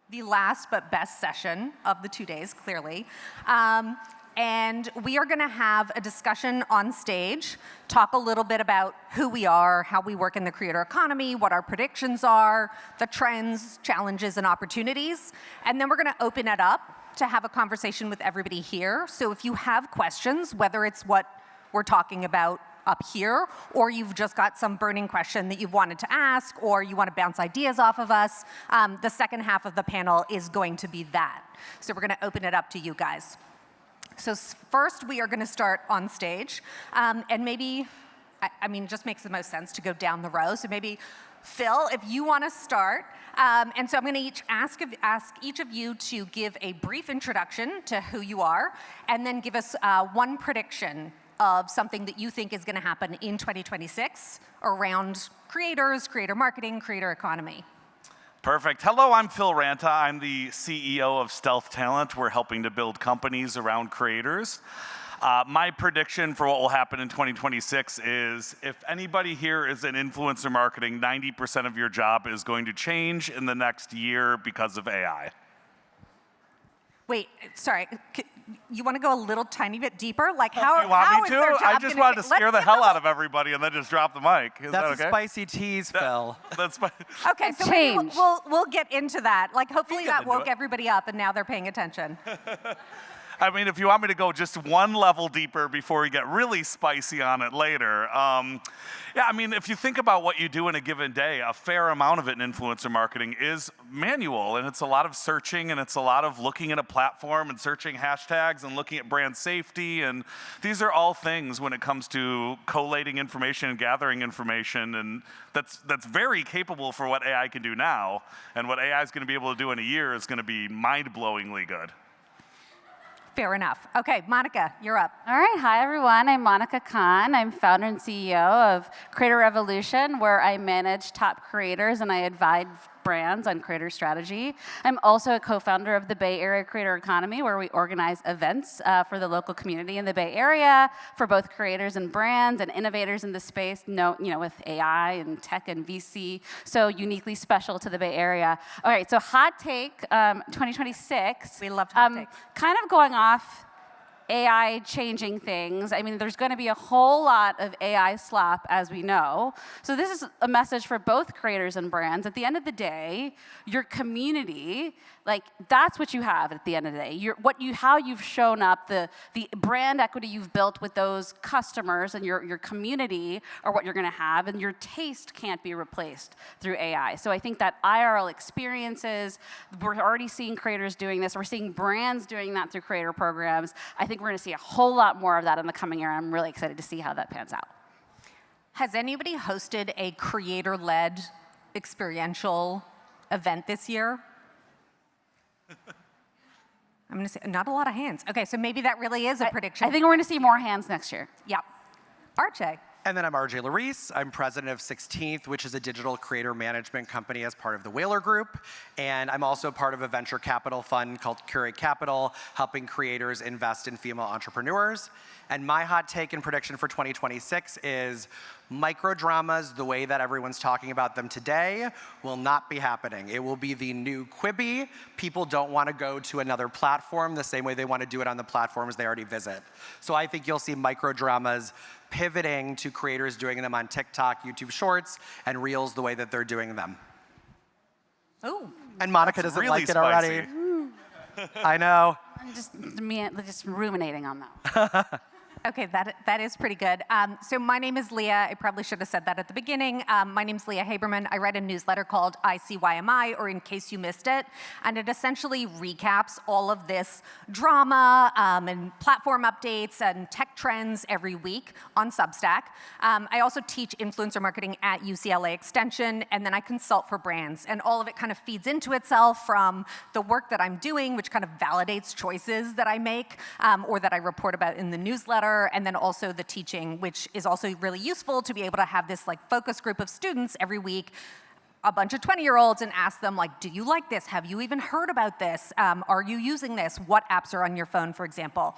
the last but best session of the 2 days, clearly. And we are going to have a discussion on stage, talk a little bit about who we are, how we work in the creator economy, what our predictions are, the trends, challenges, and opportunities. And then we're going to open it up to have a conversation with everybody here. So if you have questions, whether it's what we're talking about up here, or you've just got some burning question that you've wanted to ask, or you want to bounce ideas off of us, the second half of the panel is going to be that. So we're going to open it up to you guys. So first, we are going to start on stage. And maybe, I mean, it just makes the most sense to go down the row. So maybe, Phil, if you want to start. And so I'm going to ask each of you to give a brief introduction to who you are, and then give us one prediction of something that you think is going to happen in 2026 around creators, creator marketing, creator economy. Perfect. Hello, I'm Phil Ranta. I'm the CEO of Stealth Talent. We're helping to build companies around creators. My prediction for what will happen in 2026 is if anybody here is in influencer marketing, 90% of your job is going to change in the next year because of AI. Wait, sorry. You want to go a little tiny bit deeper? Like how? You want how me is to? their job I just wanted to scare the hell out of everybody and then just drop the mic. Is that okay? That's a spicy tease, Phil. That's okay, so maybe we'll get into that. Like hopefully that woke everybody up and now they're paying attention. I mean, if you want me to go just one level deeper before we get really spicy on it later. Yeah, I mean, if you think about what you do in a given day, a fair amount of it in influencer marketing is manual, and it's a lot of searching, and it's a lot of looking at a platform and searching hashtags and looking at brand safety, and these are all things when it comes to collating information and gathering information, and that's very capable for what AI can do now, and what AI is going to be able to do in a year is going to be mind-blowingly good. Fair enough. Okay, Monica, you're up. All right, hi everyone. I'm Monica Kahn. I'm founder and CEO of Creator Revolution, where I manage top creators and I advise brands on creator strategy. I'm also a co-founder of the Bay Area Creator Economy, where we organize events for the local community in the Bay Area for both creators and brands and innovators in the space, with AI and tech and VC, so uniquely special to the Bay Area. All right, so hot take, 2026. We love hot takes. Kind of going off AI changing things. I mean, there's going to be a whole lot of AI slop, as we know. So this is a message for both creators and brands. At the end of the day, your community, like that's what you have at the end of the day. How you've shown up, the brand equity you've built with those customers and your community are what you're going to have, and your taste can't be replaced through AI. So I think that IRL experiences, we're already seeing creators doing this. We're seeing brands doing that through creator programs. I think we're going to see a whole lot more of that in the coming year. I'm really excited to see how that pans out. Has anybody hosted a creator-led experiential event this year? I'm going to say not a lot of hands. Okay, so maybe that really is a prediction. I think we're going to see more hands next year. Yep. RJ. And then I'm RJ Larese. I'm president of 16th, which is a digital creator management company as part of the Whaler Group. And I'm also part of a venture capital fund called Curate Capital, helping creators invest in female entrepreneurs. And my hot take and prediction for 2026 is microdramas, the way that everyone's talking about them today, will not be happening. It will be the new Quibi. People don't want to go to another platform the same way they want to do it on the platforms they already visit. So I think you'll see microdramas pivoting to creators doing them on TikTok, YouTube Shorts, and Reels the way that they're doing them. Oh. And Monica doesn't really like it already. I know. I'm just ruminating on that. Okay, that is pretty good. So my name is Lia. I probably should have said that at the beginning. My name's Lia Haberman. I write a newsletter called ICYMI, or In Case You Missed It, and it essentially recaps all of this drama and platform updates and tech trends every week on Substack. I also teach influencer marketing at UCLA Extension, and then I consult for brands, and all of it kind of feeds into itself from the work that I'm doing, which kind of validates choices that I make or that I report about in the newsletter, and then also the teaching, which is also really useful to be able to have this like focus group of students every week, a bunch of 20-year-olds, and ask them like, do you like this? Have you even heard about this? Are you using this? What apps are on your phone, for example?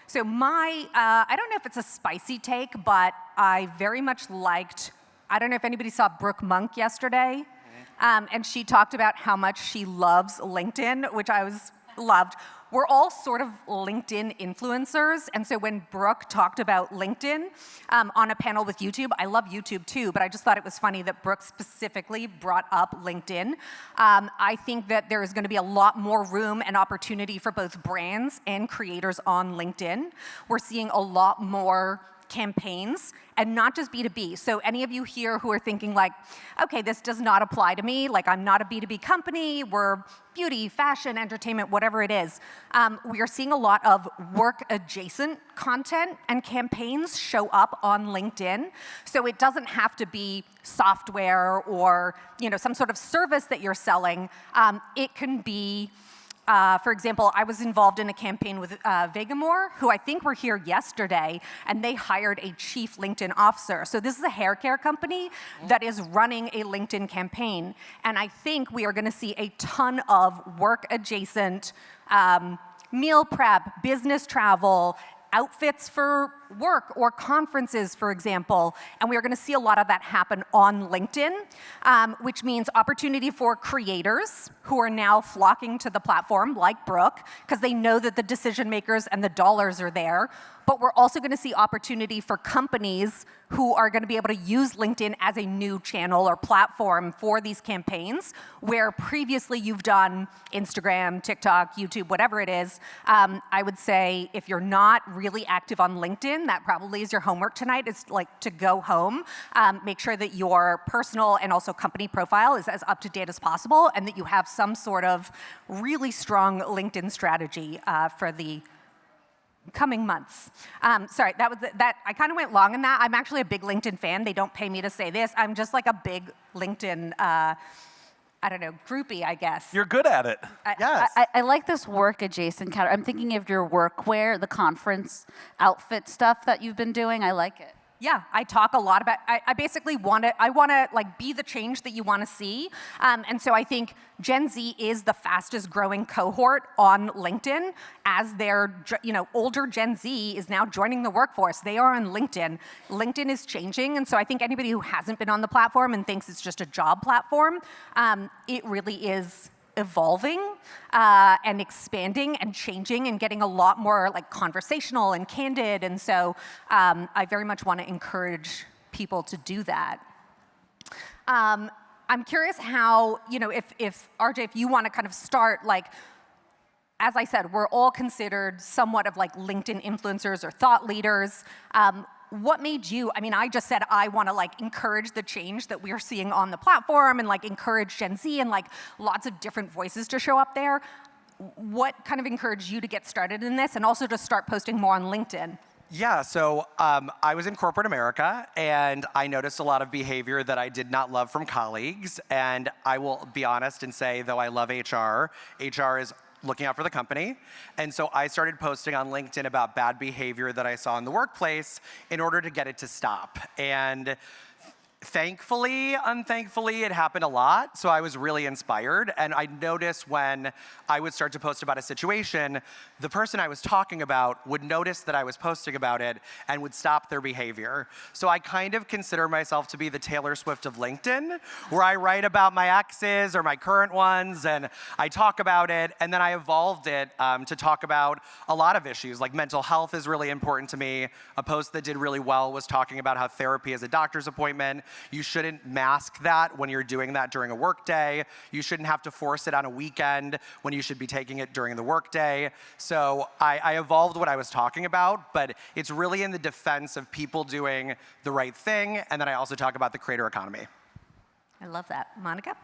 So I don't know if it's a spicy take, but I very much liked, I don't know if anybody saw Brooke Monk yesterday. and she talked about how much she loves LinkedIn, which I loved. We're all sort of LinkedIn influencers, and so when Brooke talked about LinkedIn on a panel with YouTube, I love YouTube too, but I just thought it was funny that Brooke specifically brought up LinkedIn. I think that there is going to be a lot more room and opportunity for both brands and creators on LinkedIn. We're seeing a lot more campaigns, and not just B2B. So any of you here who are thinking like, okay, this does not apply to me, like I'm not a B2B company, we're beauty, fashion, entertainment, whatever it is, we are seeing a lot of work-adjacent content and campaigns show up on LinkedIn. So it doesn't have to be software or some sort of service that you're selling. It can be for example, I was involved in a campaign with Vegamore, who I think were here yesterday, and they hired a chief LinkedIn officer. So this is a hair care company that is running a LinkedIn campaign. And I think we are going to see a ton of work-adjacent meal prep, business travel, outfits for work or conferences, for example, and we are going to see a lot of that happen on LinkedIn, which means opportunity for creators who are now flocking to the platform, like Brooke, because they know that the decision makers and the dollars are there. But we're also going to see opportunity for companies who are going to be able to use LinkedIn as a new channel or platform for these campaigns, where previously you've done Instagram, TikTok, YouTube, whatever it is. I would say if you're not really active on LinkedIn, that probably is your homework tonight, is like to go home, make sure that your personal and also company profile is as up to date as possible, and that you have some sort of really strong LinkedIn strategy for the coming months. Sorry, that I kind of went long in that. I'm actually a big LinkedIn fan. They don't pay me to say this. I'm just like a big LinkedIn, I don't know, groupie, I guess. You're good at it. Yes. I like this work adjacent category. I'm thinking of your workwear, the conference outfit stuff that you've been doing. I like it. Yeah, I talk a lot about, I basically want to like be the change that you want to see. And so I think Gen Z is the fastest growing cohort on LinkedIn, as their, older Gen Z is now joining the workforce. They are on LinkedIn. LinkedIn is changing, and so I think anybody who hasn't been on the platform and thinks it's just a job platform, it really is evolving and expanding and changing and getting a lot more like conversational and candid. And so I very much want to encourage people to do that. I'm curious how, if RJ, if you want to kind of start, like, as I said, we're all considered somewhat of like LinkedIn influencers or thought leaders. What made you, I just said I want to like encourage the change that we're seeing on the platform and like encourage Gen Z and like lots of different voices to show up there. What kind of encouraged you to get started in this and also to start posting more on LinkedIn? Yeah, so I was in corporate America, and I noticed a lot of behavior that I did not love from colleagues. And I will be honest and say, though I love HR is looking out for the company. And so I started posting on LinkedIn about bad behavior that I saw in the workplace in order to get it to stop. And thankfully, unthankfully, it happened a lot, so I was really inspired. And I noticed when I would start to post about a situation, the person I was talking about would notice that I was posting about it and would stop their behavior. So I kind of consider myself to be the Taylor Swift of LinkedIn, where I write about my exes or my current ones, and I talk about it, and then I evolved it to talk about a lot of issues, like mental health is really important to me. A post that did really well was talking about how therapy is a doctor's appointment. You shouldn't mask that when you're doing that during a work day. You shouldn't have to force it on a weekend when you should be taking it during the work day. So I evolved what I was talking about, but it's really in the defense of people doing the right thing, and then I also talk about the creator economy. I love that. Monica?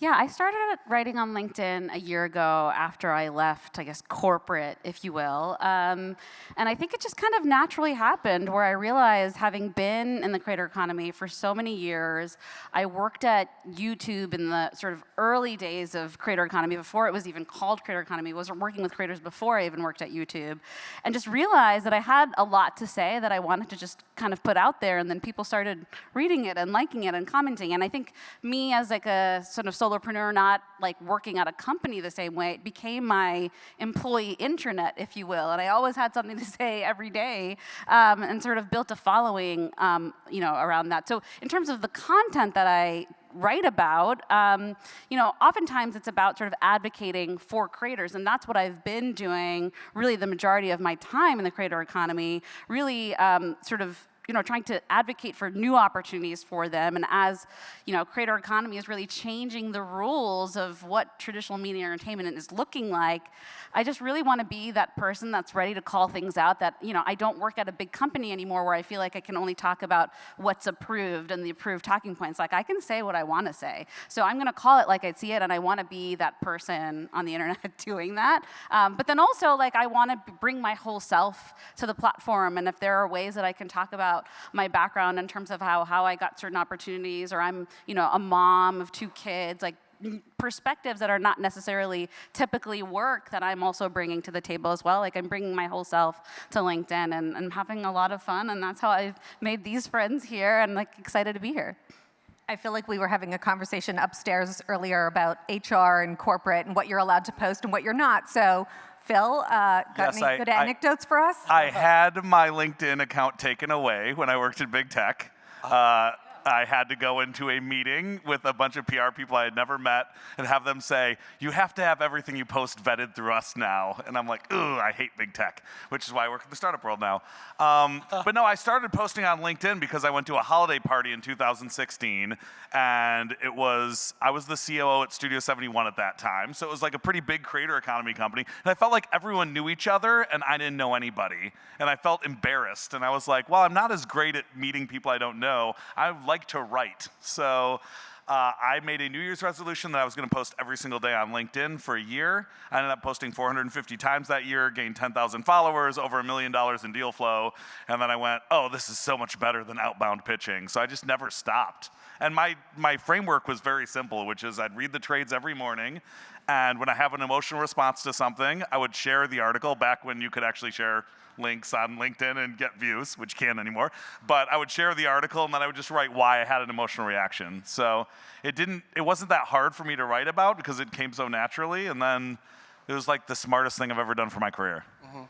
Yeah, I started writing on LinkedIn a year ago after I left, I guess, corporate, if you will. And I think it just kind of naturally happened where I realized, having been in the creator economy for so many years, I worked at YouTube in the sort of early days of creator economy, before it was even called creator economy. I was working with creators before I even worked at YouTube, and just realized that I had a lot to say that I wanted to just kind of put out there, and then people started reading it and liking it and commenting. And I think me, as like a sort of solopreneur, not like working at a company the same way, it became my employee intranet, if you will. And I always had something to say every day, and sort of built a following, around that. So in terms of the content that I write about, oftentimes it's about sort of advocating for creators, and that's what I've been doing really the majority of my time in the creator economy, really trying to advocate for new opportunities for them. And as creator economy is really changing the rules of what traditional media entertainment is looking like, I just really want to be that person that's ready to call things out. That I don't work at a big company anymore where I feel like I can only talk about what's approved and the approved talking points. Like, I can say what I want to say. So I'm going to call it like I see it, and I want to be that person on the internet doing that. But then also, I want to bring my whole self to the platform. And if there are ways that I can talk about my background in terms of how I got certain opportunities, or I'm a mom of 2 kids, perspectives that are not necessarily typically work that I'm also bringing to the table as well. I'm bringing my whole self to LinkedIn, and I'm having a lot of fun, and that's how I've made these friends here, and excited to be here. I feel like we were having a conversation upstairs earlier about HR and corporate and what you're allowed to post and what you're not. So Phil, got any good anecdotes for us? I had my LinkedIn account taken away when I worked in big tech. I had to go into a meeting with a bunch of PR people I had never met and have them say, you have to have everything you post vetted through us now. And I'm like, ooh, I hate big tech, which is why I work in the startup world now. But no, I started posting on LinkedIn because I went to a holiday party in 2016, and I was the COO at Studio 71 at that time. So it was a pretty big creator economy company. And I felt like everyone knew each other, and I didn't know anybody. And I felt embarrassed. And I was like, well, I'm not as great at meeting people I don't know. I like to write. So I made a New Year's resolution that I was going to post every single day on LinkedIn for a year. I ended up posting 450 times that year, gained 10,000 followers, over $1 million in deal flow. And then I went, oh, this is so much better than outbound pitching. So I just never stopped. And my framework was very simple, which is I'd read the trades every morning. And when I have an emotional response to something, I would share the article back when you could actually share links on LinkedIn and get views, which can't anymore. But I would share the article, and then I would just write why I had an emotional reaction. So it wasn't that hard for me to write about because it came so naturally. And then it was the smartest thing I've ever done for my career. Mm-hmm.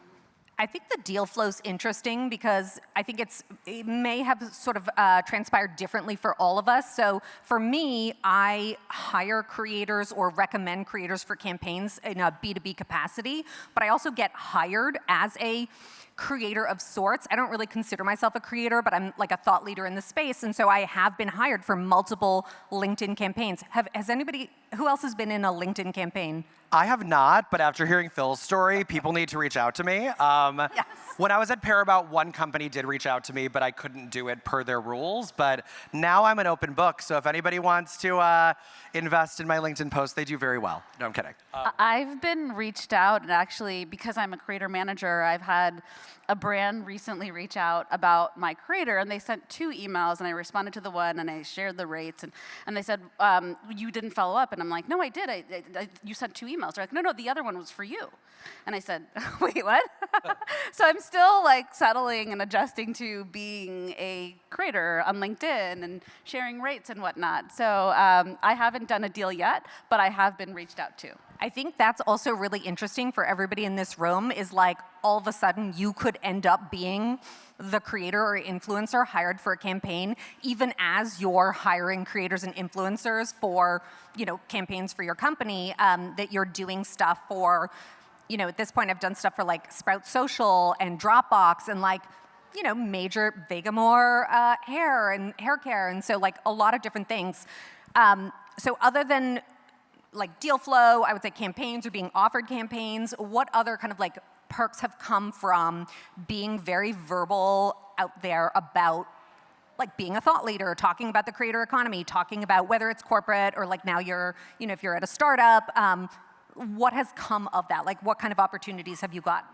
I think the deal flow's interesting because I think it may have sort of transpired differently for all of us. So for me, I hire creators or recommend creators for campaigns in a B2B capacity, but I also get hired as a creator of sorts. I don't really consider myself a creator, but I'm a thought leader in the space, and so I have been hired for multiple LinkedIn campaigns. Who else has been in a LinkedIn campaign? I have not, but after hearing Phil's story, people need to reach out to me. Yes. When I was at Paramount, one company did reach out to me, but I couldn't do it per their rules. But now I'm an open book, so if anybody wants to invest in my LinkedIn post, they do very well. No, I'm kidding. I've been reached out, and actually, because I'm a creator manager, I've had a brand recently reach out about my creator, and they sent 2 emails, and I responded to the one, and I shared the rates, and they said, you didn't follow up, and I'm like, no, I did. You sent 2 emails. They're like, no, the other one was for you. And I said, wait, what? So I'm still settling and adjusting to being a creator on LinkedIn and sharing rates and whatnot. So I haven't done a deal yet, but I have been reached out to. I think that's also really interesting for everybody in this room is all of a sudden you could end up being the creator or influencer hired for a campaign, even as you're hiring creators and influencers for, campaigns for your company, that you're doing stuff for, at this point I've done stuff for Sprout Social and Dropbox and major Vegamore hair and hair care. And so a lot of different things. So other than deal flow, I would say campaigns or being offered campaigns, what other kind of perks have come from being very verbal out there about being a thought leader, talking about the creator economy, talking about whether it's corporate or now you're, if you're at a startup, what has come of that? What kind of opportunities have you got?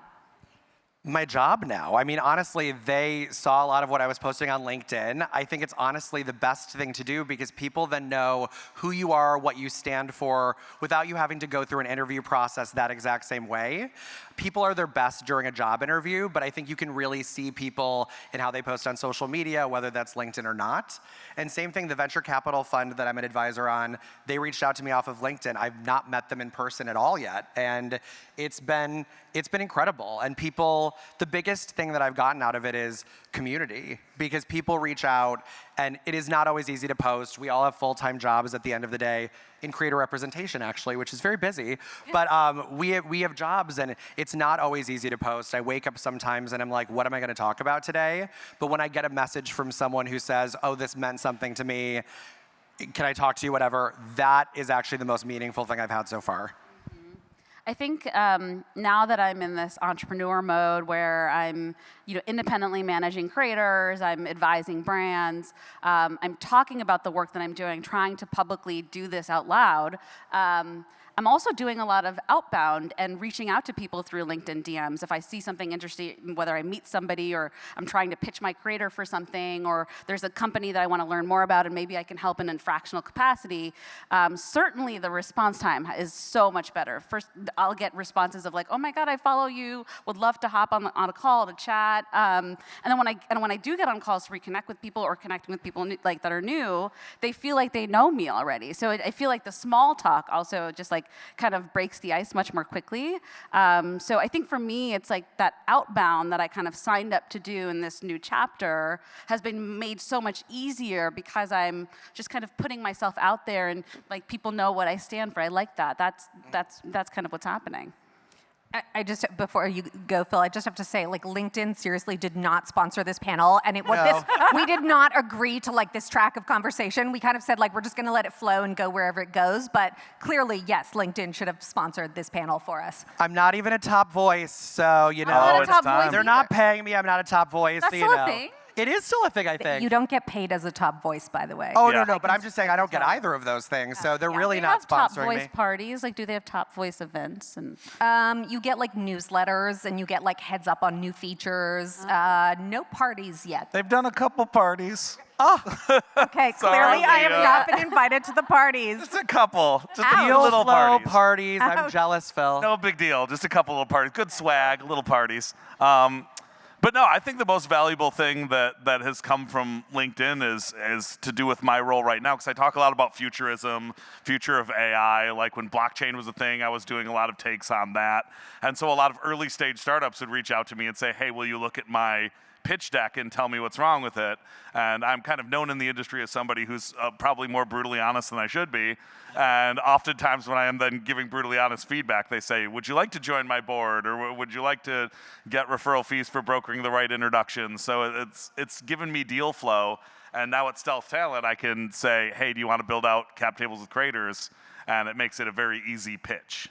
My job now. I mean, honestly, they saw a lot of what I was posting on LinkedIn. I think it's honestly the best thing to do because people then know who you are, what you stand for, without you having to go through an interview process that exact same way. People are their best during a job interview, but I think you can really see people in how they post on social media, whether that's LinkedIn or not. And same thing, the venture capital fund that I'm an advisor on, they reached out to me off of LinkedIn. I've not met them in person at all yet, and it's been incredible. And people people, the biggest thing that I've gotten out of it is community, because people reach out, and it is not always easy to post. We all have full-time jobs at the end of the day, in creator representation, actually, which is very busy. But we have jobs, and it's not always easy to post. I wake up sometimes, and I'm like, what am I going to talk about today? But when I get a message from someone who says, oh, this meant something to me, can I talk to you, whatever, that is actually the most meaningful thing I've had so far. I think now that I'm in this entrepreneur mode where I'm independently managing creators, I'm advising brands, I'm talking about the work that I'm doing, trying to publicly do this out loud. I'm also doing a lot of outbound and reaching out to people through LinkedIn DMs. If I see something interesting, whether I meet somebody or I'm trying to pitch my creator for something, or there's a company that I want to learn more about and maybe I can help in a fractional capacity, certainly the response time is so much better. First, I'll get responses of like, oh my God, I follow you, would love to hop on a call to chat. And then when I do get on calls to reconnect with people or connecting with people that are new, they feel like they know me already. So I feel like the small talk also just kind of breaks the ice much more quickly. So I think for me, it's like that outbound that I kind of signed up to do in this new chapter has been made so much easier because I'm just kind of putting myself out there, and like people know what I stand for. I like that. That's kind of what's happening. I just, before you go, Phil, I just have to say, LinkedIn seriously did not sponsor this panel, and we did not agree to this track of conversation. We kind of said we're just going to let it flow and go wherever it goes. But clearly, yes, LinkedIn should have sponsored this panel for us. I'm not even a top voice, so I'm not a top voice they're either. not paying me. I'm not a top voice. That's still a thing. It is still a thing, I think. You don't get paid as a top voice, by the way. Oh, no, but I'm just saying I don't get either of those things, so they're really not sponsoring Top voice me. parties? Do they have top voice events? And You get newsletters, and you get heads up on new features. No parties yet. They've done a couple parties. Okay, Sorry, clearly I have Lia. not been invited to the parties. Just a couple. Just a few Deal little flow parties. I'm jealous, Phil. No big deal. Just a couple little parties. Good swag, little parties. But no, I think the most valuable thing that has come from LinkedIn is to do with my role right now, because I talk a lot about futurism, future of AI. Like when blockchain was a thing, I was doing a lot of takes on that. And so a lot of early stage startups would reach out to me and say, hey, will you look at my pitch deck and tell me what's wrong with it? And I'm kind of known in the industry as somebody who's probably more brutally honest than I should be. And oftentimes when I am then giving brutally honest feedback, they say, would you like to join my board? Or would you like to get referral fees for brokering the right introductions? So it's given me deal flow. And now at Stealth Talent, I can say, hey, do you want to build out cap tables with creators? And it makes it a very easy pitch,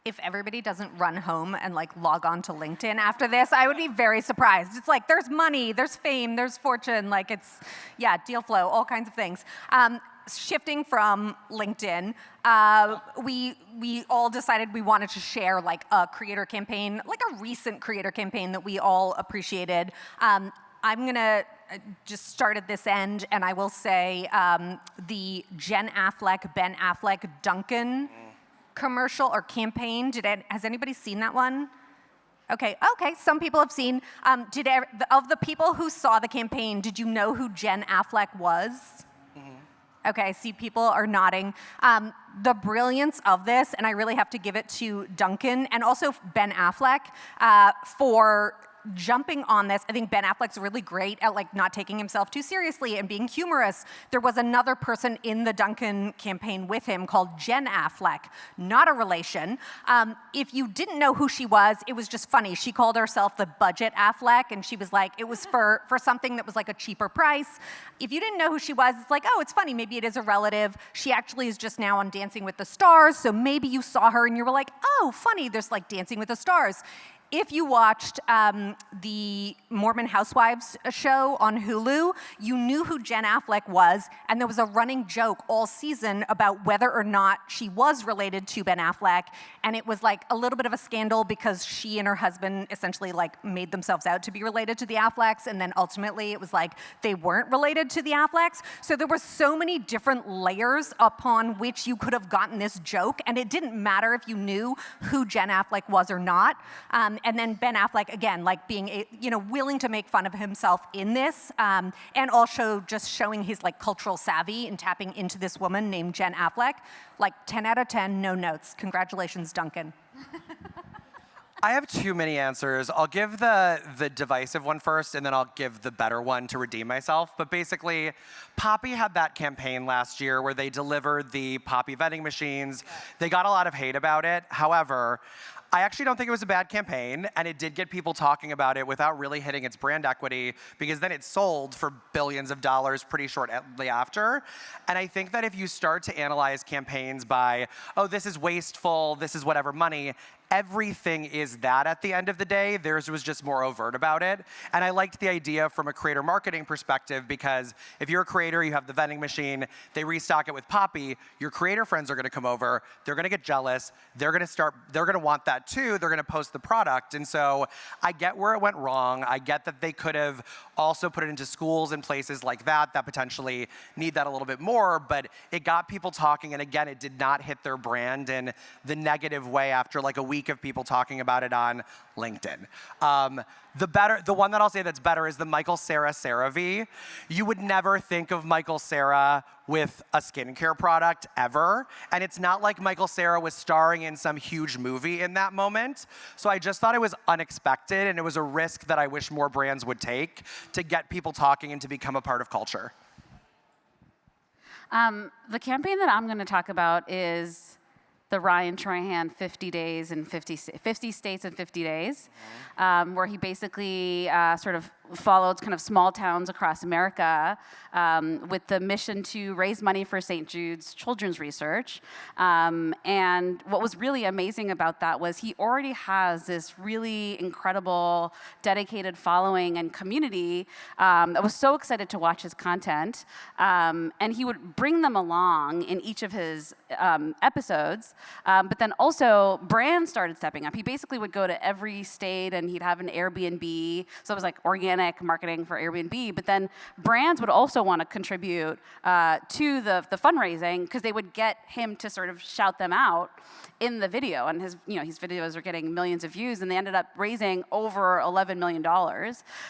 If everybody doesn't run home and log on to LinkedIn after this, I would be very surprised. It's there's money, there's fame, there's fortune, deal flow, all kinds of things. Shifting from LinkedIn, we all decided we wanted to share a creator campaign, a recent creator campaign that we all appreciated. I'm gonna just start at this end, and I will say the Ben Affleck, Duncan commercial or campaign. Has anybody seen that one? Okay, some people have seen. Of the people who saw the campaign, did you know who Ben Affleck was? Okay, I see people are nodding. The brilliance of this, and I really have to give it to Duncan and also Ben Affleck for jumping on this. I think Ben Affleck's really great at not taking himself too seriously and being humorous. There was another person in the Duncan campaign with him called Jen Affleck, not a relation. If you didn't know who she was, it was just funny. She called herself the budget Affleck, and she was it was for something that was a cheaper price. If you didn't know who she was, it's oh, it's funny, maybe it is a relative. She actually is just now on Dancing with the Stars, so maybe you saw her and you were oh, funny, there's Dancing with the Stars. If you watched the Mormon Housewives show on Hulu, you knew who Jen Affleck was, and there was a running joke all season about whether or not she was related to Ben Affleck, and it was a little bit of a scandal because she and her husband essentially made themselves out to be related to the Afflecks, and then ultimately it was they weren't related to the Afflecks. So there were so many different layers upon which you could have gotten this joke, and it didn't matter if you knew who Jen Affleck was or not. And then Ben Affleck, again, being willing to make fun of himself in this, and also just showing his cultural savvy and tapping into this woman named Jen Affleck. 10 out of 10, no notes. Congratulations, Duncan. I have too many answers. I'll give the divisive one first, and then I'll give the better one to redeem myself. But basically, Poppy had that campaign last year where they delivered the Poppy vending machines. They got a lot of hate about it. However, I actually don't think it was a bad campaign, and it did get people talking about it without really hitting its brand equity, because then it sold for billions of dollars pretty shortly after. And I think that if you start to analyze campaigns by, oh, this is wasteful, this is whatever money, everything is that at the end of the day. Theirs was just more overt about it. And I liked the idea from a creator marketing perspective, because if you're a creator, you have the vending machine, they restock it with Poppy, your creator friends are gonna come over, they're gonna get jealous, they're gonna want that too, they're gonna post the product. And so I get where it went wrong. I get that they could have also put it into schools and places like that potentially need that a little bit more, but it got people talking, and again, it did not hit their brand in the negative way after like a week of people talking about it on LinkedIn. The one that I'll say that's better is the Michael Cera CeraVe. You would never think of Michael Cera with a skincare product ever, and it's not like Michael Cera was starring in some huge movie in that moment. So I just thought it was unexpected, and it was a risk that I wish more brands would take to get people talking and to become a part of culture. The campaign that I'm going to talk about is the Ryan Trahan 50 days in 50 states in 50 days, where he basically sort of followed kind of small towns across America with the mission to raise money for St. Jude's Children's Research. And what was really amazing about that was he already has this really incredible, dedicated following and community that was so excited to watch his content. And he would bring them along in each of his episodes. But then also brands started stepping up. He basically would go to every state and he'd have an Airbnb. So it was like organic marketing for Airbnb. But then brands would also want to contribute to the fundraising, because they would get him to sort of shout them out in the video. And his videos are getting millions of views, and they ended up raising over $11 million.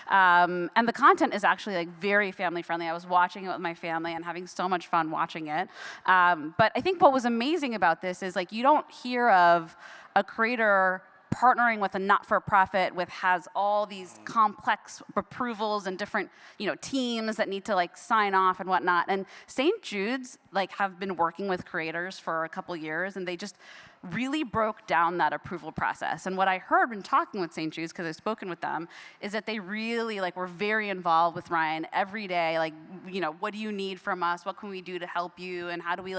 And the content is actually like very family friendly. I was watching it with my family and having so much fun watching it. But I think what was amazing about this is like you don't hear of a creator partnering with a not-for-profit has all these complex approvals and different teams that need to like sign off and whatnot. And St. Jude's like have been working with creators for a couple years, and they just really broke down that approval process. And what I heard when talking with St. Jude's, because I've spoken with them, is that they really were very involved with Ryan every day. Like, what do you need from us? What can we do to help you? And how do we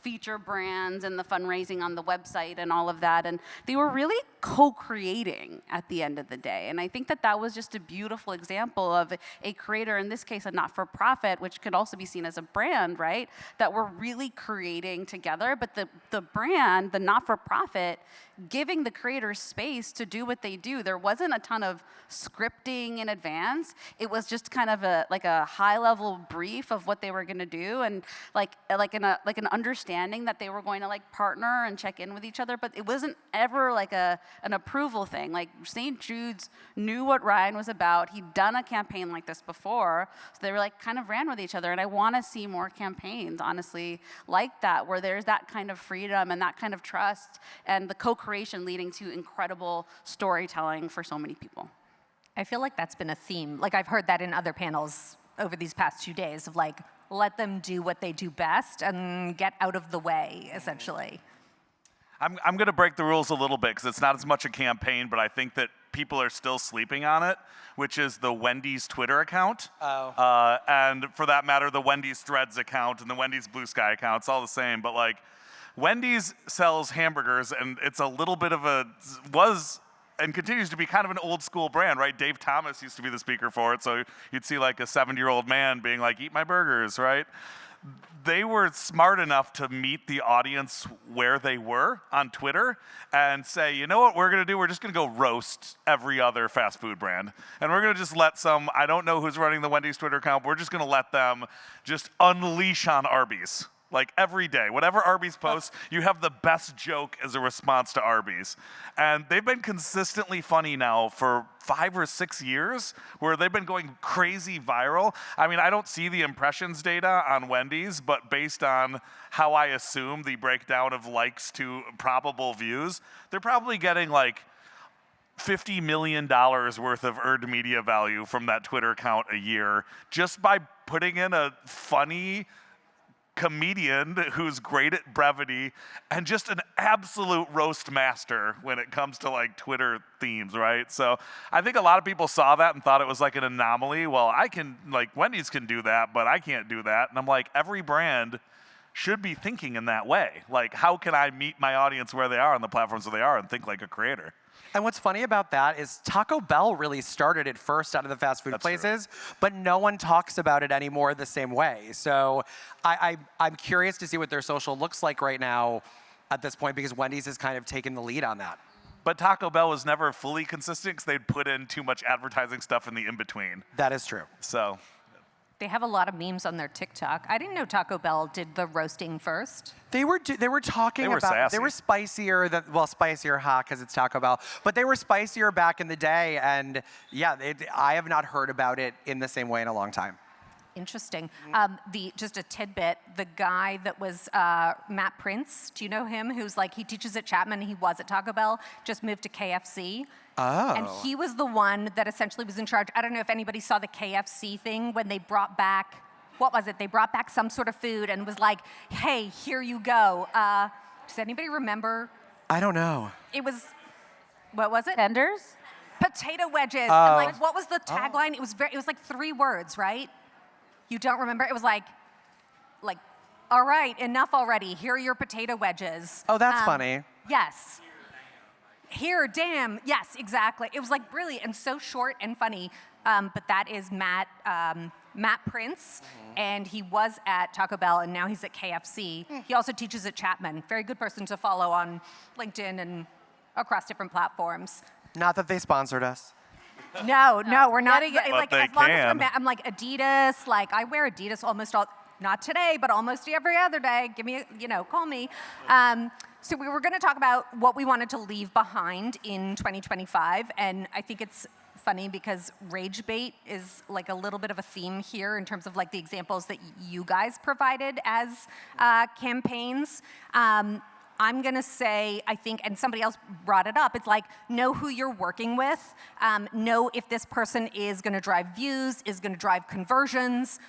feature brands and the fundraising on the website and all of that? And they were really co-creating at the end of the day. And I think that that was just a beautiful example of a creator, in this case, a not-for-profit, which could also be seen as a brand, right? That we're really creating together, but the brand, the not-for-profit, giving the creators space to do what they do. There wasn't a ton of scripting in advance. It was just kind of a high-level brief of what they were going to do, and an understanding that they were going to partner and check in with each other. But it wasn't ever an approval thing. St. Jude's knew what Ryan was about. He'd done a campaign like this before, so they were kind of ran with each other. And I want to see more campaigns, honestly, like that, where there's that kind of freedom and that kind of trust and the co-creation leading to incredible storytelling for so many people. I feel like that's been a theme. I've heard that in other panels over these past 2 days of let them do what they do best and get out of the way, essentially. I'm going to break the rules a little bit, because it's not as much a campaign, but I think that people are still sleeping on it, which is the Wendy's Twitter account. Oh. And for that matter, the Wendy's Threads account and the Wendy's Blue Sky account. It's all the same, but Wendy's sells hamburgers, and it's a little bit of was and continues to be kind of an old school brand, right? Dave Thomas used to be the speaker for it, so you'd see a 70-year-old man being eat my burgers, right? They were smart enough to meet the audience where they were on Twitter and say, you know what we're going to do? We're just going to go roast every other fast food brand. And we're going to just let I don't know who's running the Wendy's Twitter account, we're just going to let them just unleash on Arby's. Every day, whatever Arby's posts, you have the best joke as a response to Arby's. And they've been consistently funny now for 5 or 6 years, where they've been going crazy viral. I mean, I don't see the impressions data on Wendy's, but based on how I assume the breakdown of likes to probable views, they're probably getting $50 million worth of earned media value from that Twitter account a year just by putting in a funny comedian who's great at brevity and just an absolute roast master when it comes to like Twitter themes, right? So I think a lot of people saw that and thought it was like an anomaly. Well, I can, like, Wendy's can do that, but I can't do that. And I'm like, every brand should be thinking in that way. Like, how can I meet my audience where they are on the platforms where they are and think like a creator? And what's funny about that is Taco Bell really started it first out of the fast food places, but no one talks about it anymore the same way. So I'm curious to see what their social looks like right now at this point, because Wendy's has kind of taken the lead on that. But Taco Bell was never fully consistent because they'd put in too much advertising stuff in the in-between. That is true. So They have a lot of memes on their TikTok. I didn't know Taco Bell did the roasting first. They were talking about sassy. they were spicier than, well, spicier because it's Taco Bell, but they were spicier back in the day, and yeah, I have not heard about it in the same way in a long time. Interesting. Just a tidbit, the guy that was Matt Prince, do you know him? Who's like, he teaches at Chapman, he was at Taco Bell, just moved to KFC. Oh. And he was the one that essentially was in charge. I don't know if anybody saw the KFC thing when they brought back, what was it? They brought back some sort of food and was like, hey, here you go. Does anybody remember? I don't know. It was, what was it? Tenders? Potato wedges. And like, what was the tagline? It was like 3 words, right? You don't remember? It was like, all right, enough already. Here are your potato wedges. Oh, that's funny. Yes. Here, damn. Yes, exactly. It was like brilliant and so short and funny. But that is Matt Prince, and he was at Taco Bell, and now he's at KFC. He also teaches at Chapman. Very good person to follow on LinkedIn and across different platforms. Not that they sponsored us. No, we're not. Like, they as long as can. we're I'm like Adidas. Like, I wear Adidas almost all, not today, but almost every other day. Give me, call me. So we were going to talk about what we wanted to leave behind in 2025, and I think it's funny because rage bait is like a little bit of a theme here in terms of like the examples that you guys provided as campaigns. I'm going to say, I think, and somebody else brought it up, it's like, know who you're working with, know if this person is going to drive views, is going to drive conversions,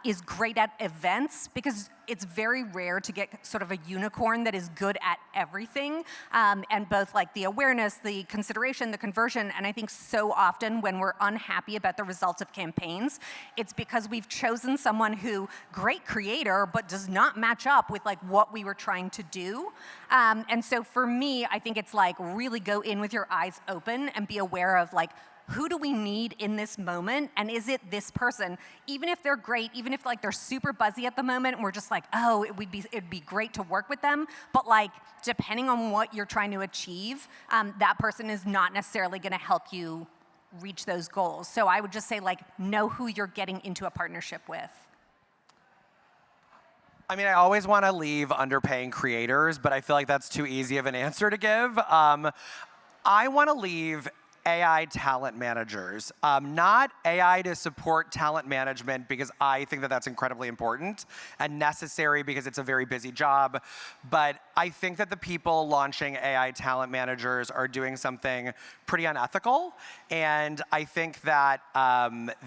is great at events, because it's very rare to get sort of a unicorn that is good at everything, and both like the awareness, the consideration, the conversion, and I think so often when we're unhappy about the results of campaigns, it's because we've chosen someone who, great creator, but does not match up with like what we were trying to do. And so for me, I think it's like really go in with your eyes open and be aware of like, who do we need in this moment, and is it this person? Even if they're great, even if like they're super buzzy at the moment, and we're just like, oh, it'd be great to work with them, but like depending on what you're trying to achieve, that person is not necessarily going to help you reach those goals. So I would just say like, know who you're getting into a partnership with. I mean, I always want to leave underpaying creators, but I feel like that's too easy of an answer to give. I want to leave AI talent managers, not AI to support talent management, because I think that that's incredibly important and necessary because it's a very busy job. But I think that the people launching AI talent managers are doing something pretty unethical. And I think that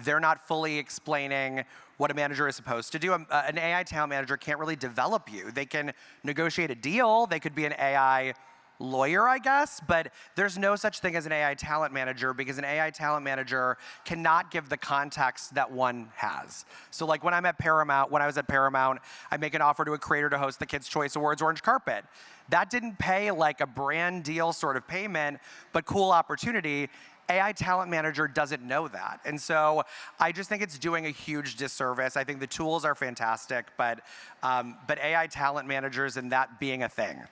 they're not fully explaining what a manager is supposed to do. An AI talent manager can't really develop you. They can negotiate a deal. They could be an AI lawyer, I guess, but there's no such thing as an AI talent manager, because an AI talent manager cannot give the context that one has. So like when I was at Paramount, I make an offer to a creator to host the Kids' Choice Awards orange carpet. That didn't pay like a brand deal sort of payment, but cool opportunity. AI talent manager doesn't know that. And so I just think it's doing a huge disservice. I think the tools are fantastic, but AI talent managers and that being a thing.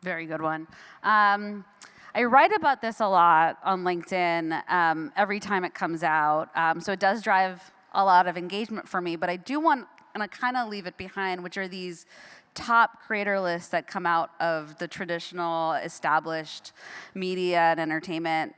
Very good one. I write about this a lot on LinkedIn every time it comes out, so it does drive a lot of engagement for me, but I do want to kind of leave it behind, which are these top creator lists that come out of the traditional established media and entertainment,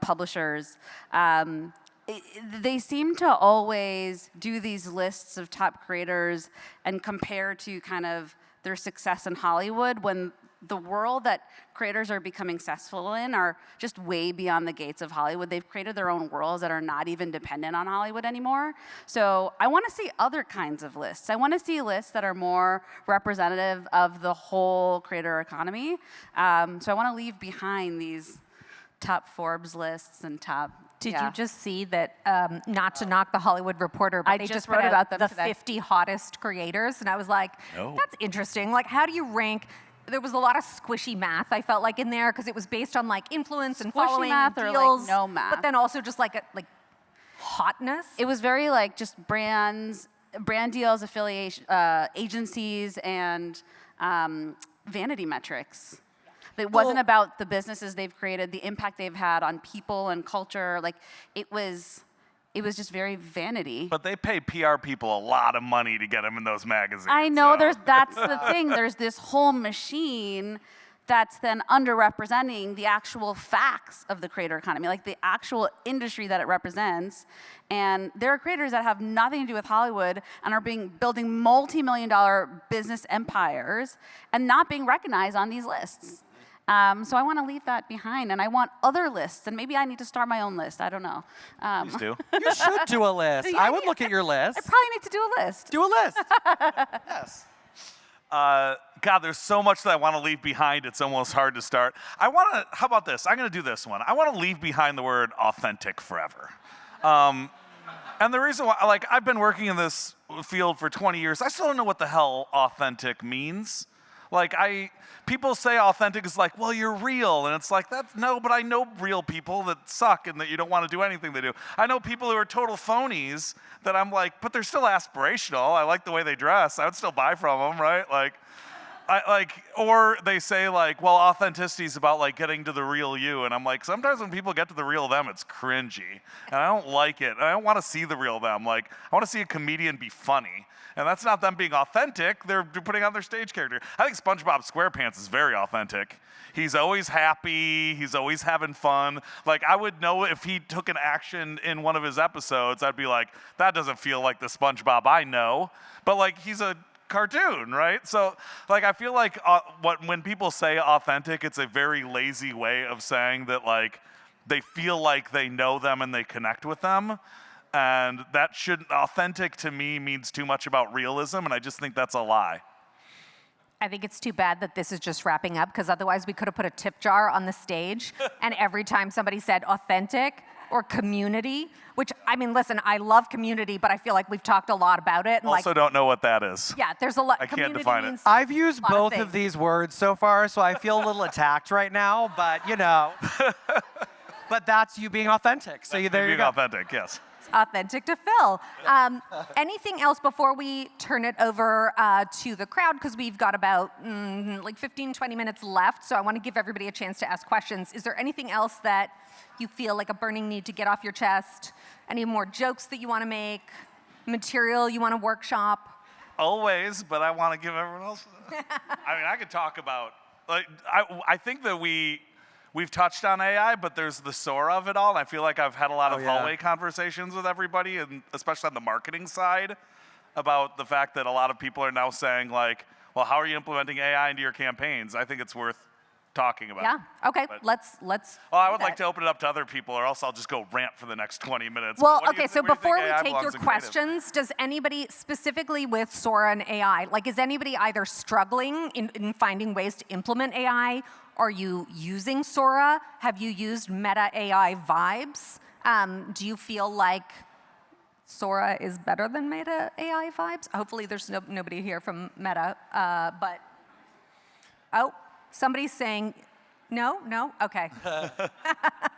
publishers. They seem to always do these lists of top creators and compare to kind of their success in Hollywood when the world that creators are becoming successful in are just way beyond the gates of Hollywood. They've created their own worlds that are not even dependent on Hollywood anymore. So I want to see other kinds of lists. I want to see lists that are more representative of the whole creator economy. So I want to leave behind these top Forbes lists and top. Did you just see that, not to knock the Hollywood Reporter, but I they just just wrote put about out them the today. 50 hottest creators, and I was like, Oh. that's interesting. Like, how do you rank? There was a lot of squishy math, I felt like, in there, because it was based on, like, influence and Squishy following math and or, like, deals, no math? but then also just, like, hotness. It was very like just brands, brand deals, affiliation, agencies, and vanity metrics. It wasn't about the businesses they've created, the impact they've had on people and culture. Like it was just very vanity. But they pay PR people a lot of money to get them in those magazines. I know so. that's the thing. There's this whole machine that's then underrepresenting the actual facts of the creator economy, like the actual industry that it represents. And there are creators that have nothing to do with Hollywood and are building multi-million-dollar business empires and not being recognized on these lists. So I want to leave that behind, and I want other lists, and maybe I need to start my own list. I don't know. Please do. You should do a list. I would look at your list. I probably need to do a list. Do a list. Yes. God, there's so much that I want to leave behind. It's almost hard to start. How about this? I'm going to do this one. I want to leave behind the word authentic forever. And the reason why, like, I've been working in this field for 20 years. I still don't know what the hell authentic means. Like, people say authentic is like, well, you're real. And it's like, no, but I know real people that suck and that you don't want to do anything they do. I know people who are total phonies that I'm like, but they're still aspirational. I like the way they dress. I would still buy from them, right? Or they say like, well, authenticity is about like getting to the real you. And I'm like, sometimes when people get to the real them, it's cringy. And I don't like it. And I don't want to see the real them. Like, I want to see a comedian be funny. And that's not them being authentic. They're putting on their stage character. I think SpongeBob SquarePants is very authentic. He's always happy. He's always having fun. Like, I would know if he took an action in one of his episodes, I'd be like, that doesn't feel like the SpongeBob I know. But, like, he's a cartoon, right? So, like, I feel like when people say authentic, it's a very lazy way of saying that, like, they feel like they know them and they connect with them. And that shouldn't, authentic to me means too much about realism, and I just think that's a lie. I think it's too bad that this is just wrapping up, because otherwise we could have put a tip jar on the stage, and every time somebody said authentic or community, which, I mean, listen, I love community, but I feel like we've talked a lot about it. And Also don't know what that is. Yeah, there's a lot. I can't community define it. means I've used a lot both things. of these words so far, so I feel a little attacked right now, but you know. But that's you being authentic. So there you Being go. authentic, yes. Authentic to Phil. Anything else before we turn it over to the crowd? Because we've got about like 15, 20 minutes left, so I want to give everybody a chance to ask questions. Is there anything else that you feel like a burning need to get off your chest? Any more jokes that you want to make? Material you want to workshop? Always, but I want to give everyone else. I mean, I could talk about, like, I think that we've touched on AI, but there's the Sora of it all. And I feel like I've had a lot of hallway conversations with everybody, and especially on the marketing side, about the fact that a lot of people are now saying, like, well, how are you implementing AI into your campaigns? I think it's worth talking about. Yeah. Okay. But- Let's. Well, I would do like that. to open it up to other people, or else I'll just go rant for the next 20 minutes. Well, But what do you okay, so where do you think before we AI take your belongs in creative? questions, does anybody, specifically with Sora and AI, like, is anybody either struggling in finding ways to implement AI? Are you using Sora? Have you used Meta AI vibes? Do you feel like Sora is better than Meta AI vibes? Hopefully there's nobody here from Meta, but, oh, somebody's saying, no? Okay.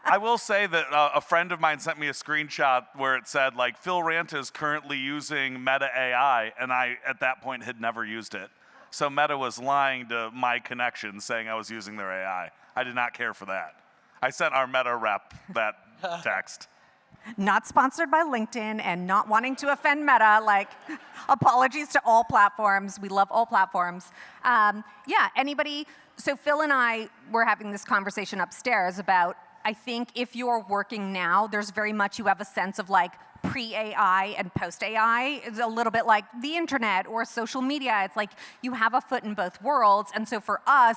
I will say that a friend of mine sent me a screenshot where it said, like, Phil Ranta is currently using Meta AI, and I, at that point, had never used it. So Meta was lying to my connection, saying I was using their AI. I did not care for that. I sent our Meta rep that text. Not sponsored by LinkedIn and not wanting to offend Meta, like, apologies to all platforms. We love all platforms. Yeah, anybody, so Phil and I were having this conversation upstairs about I think if you're working now, there's very much you have a sense of like pre-AI and post-AI. It's a little bit like the internet or social media. It's like you have a foot in both worlds. And so for us,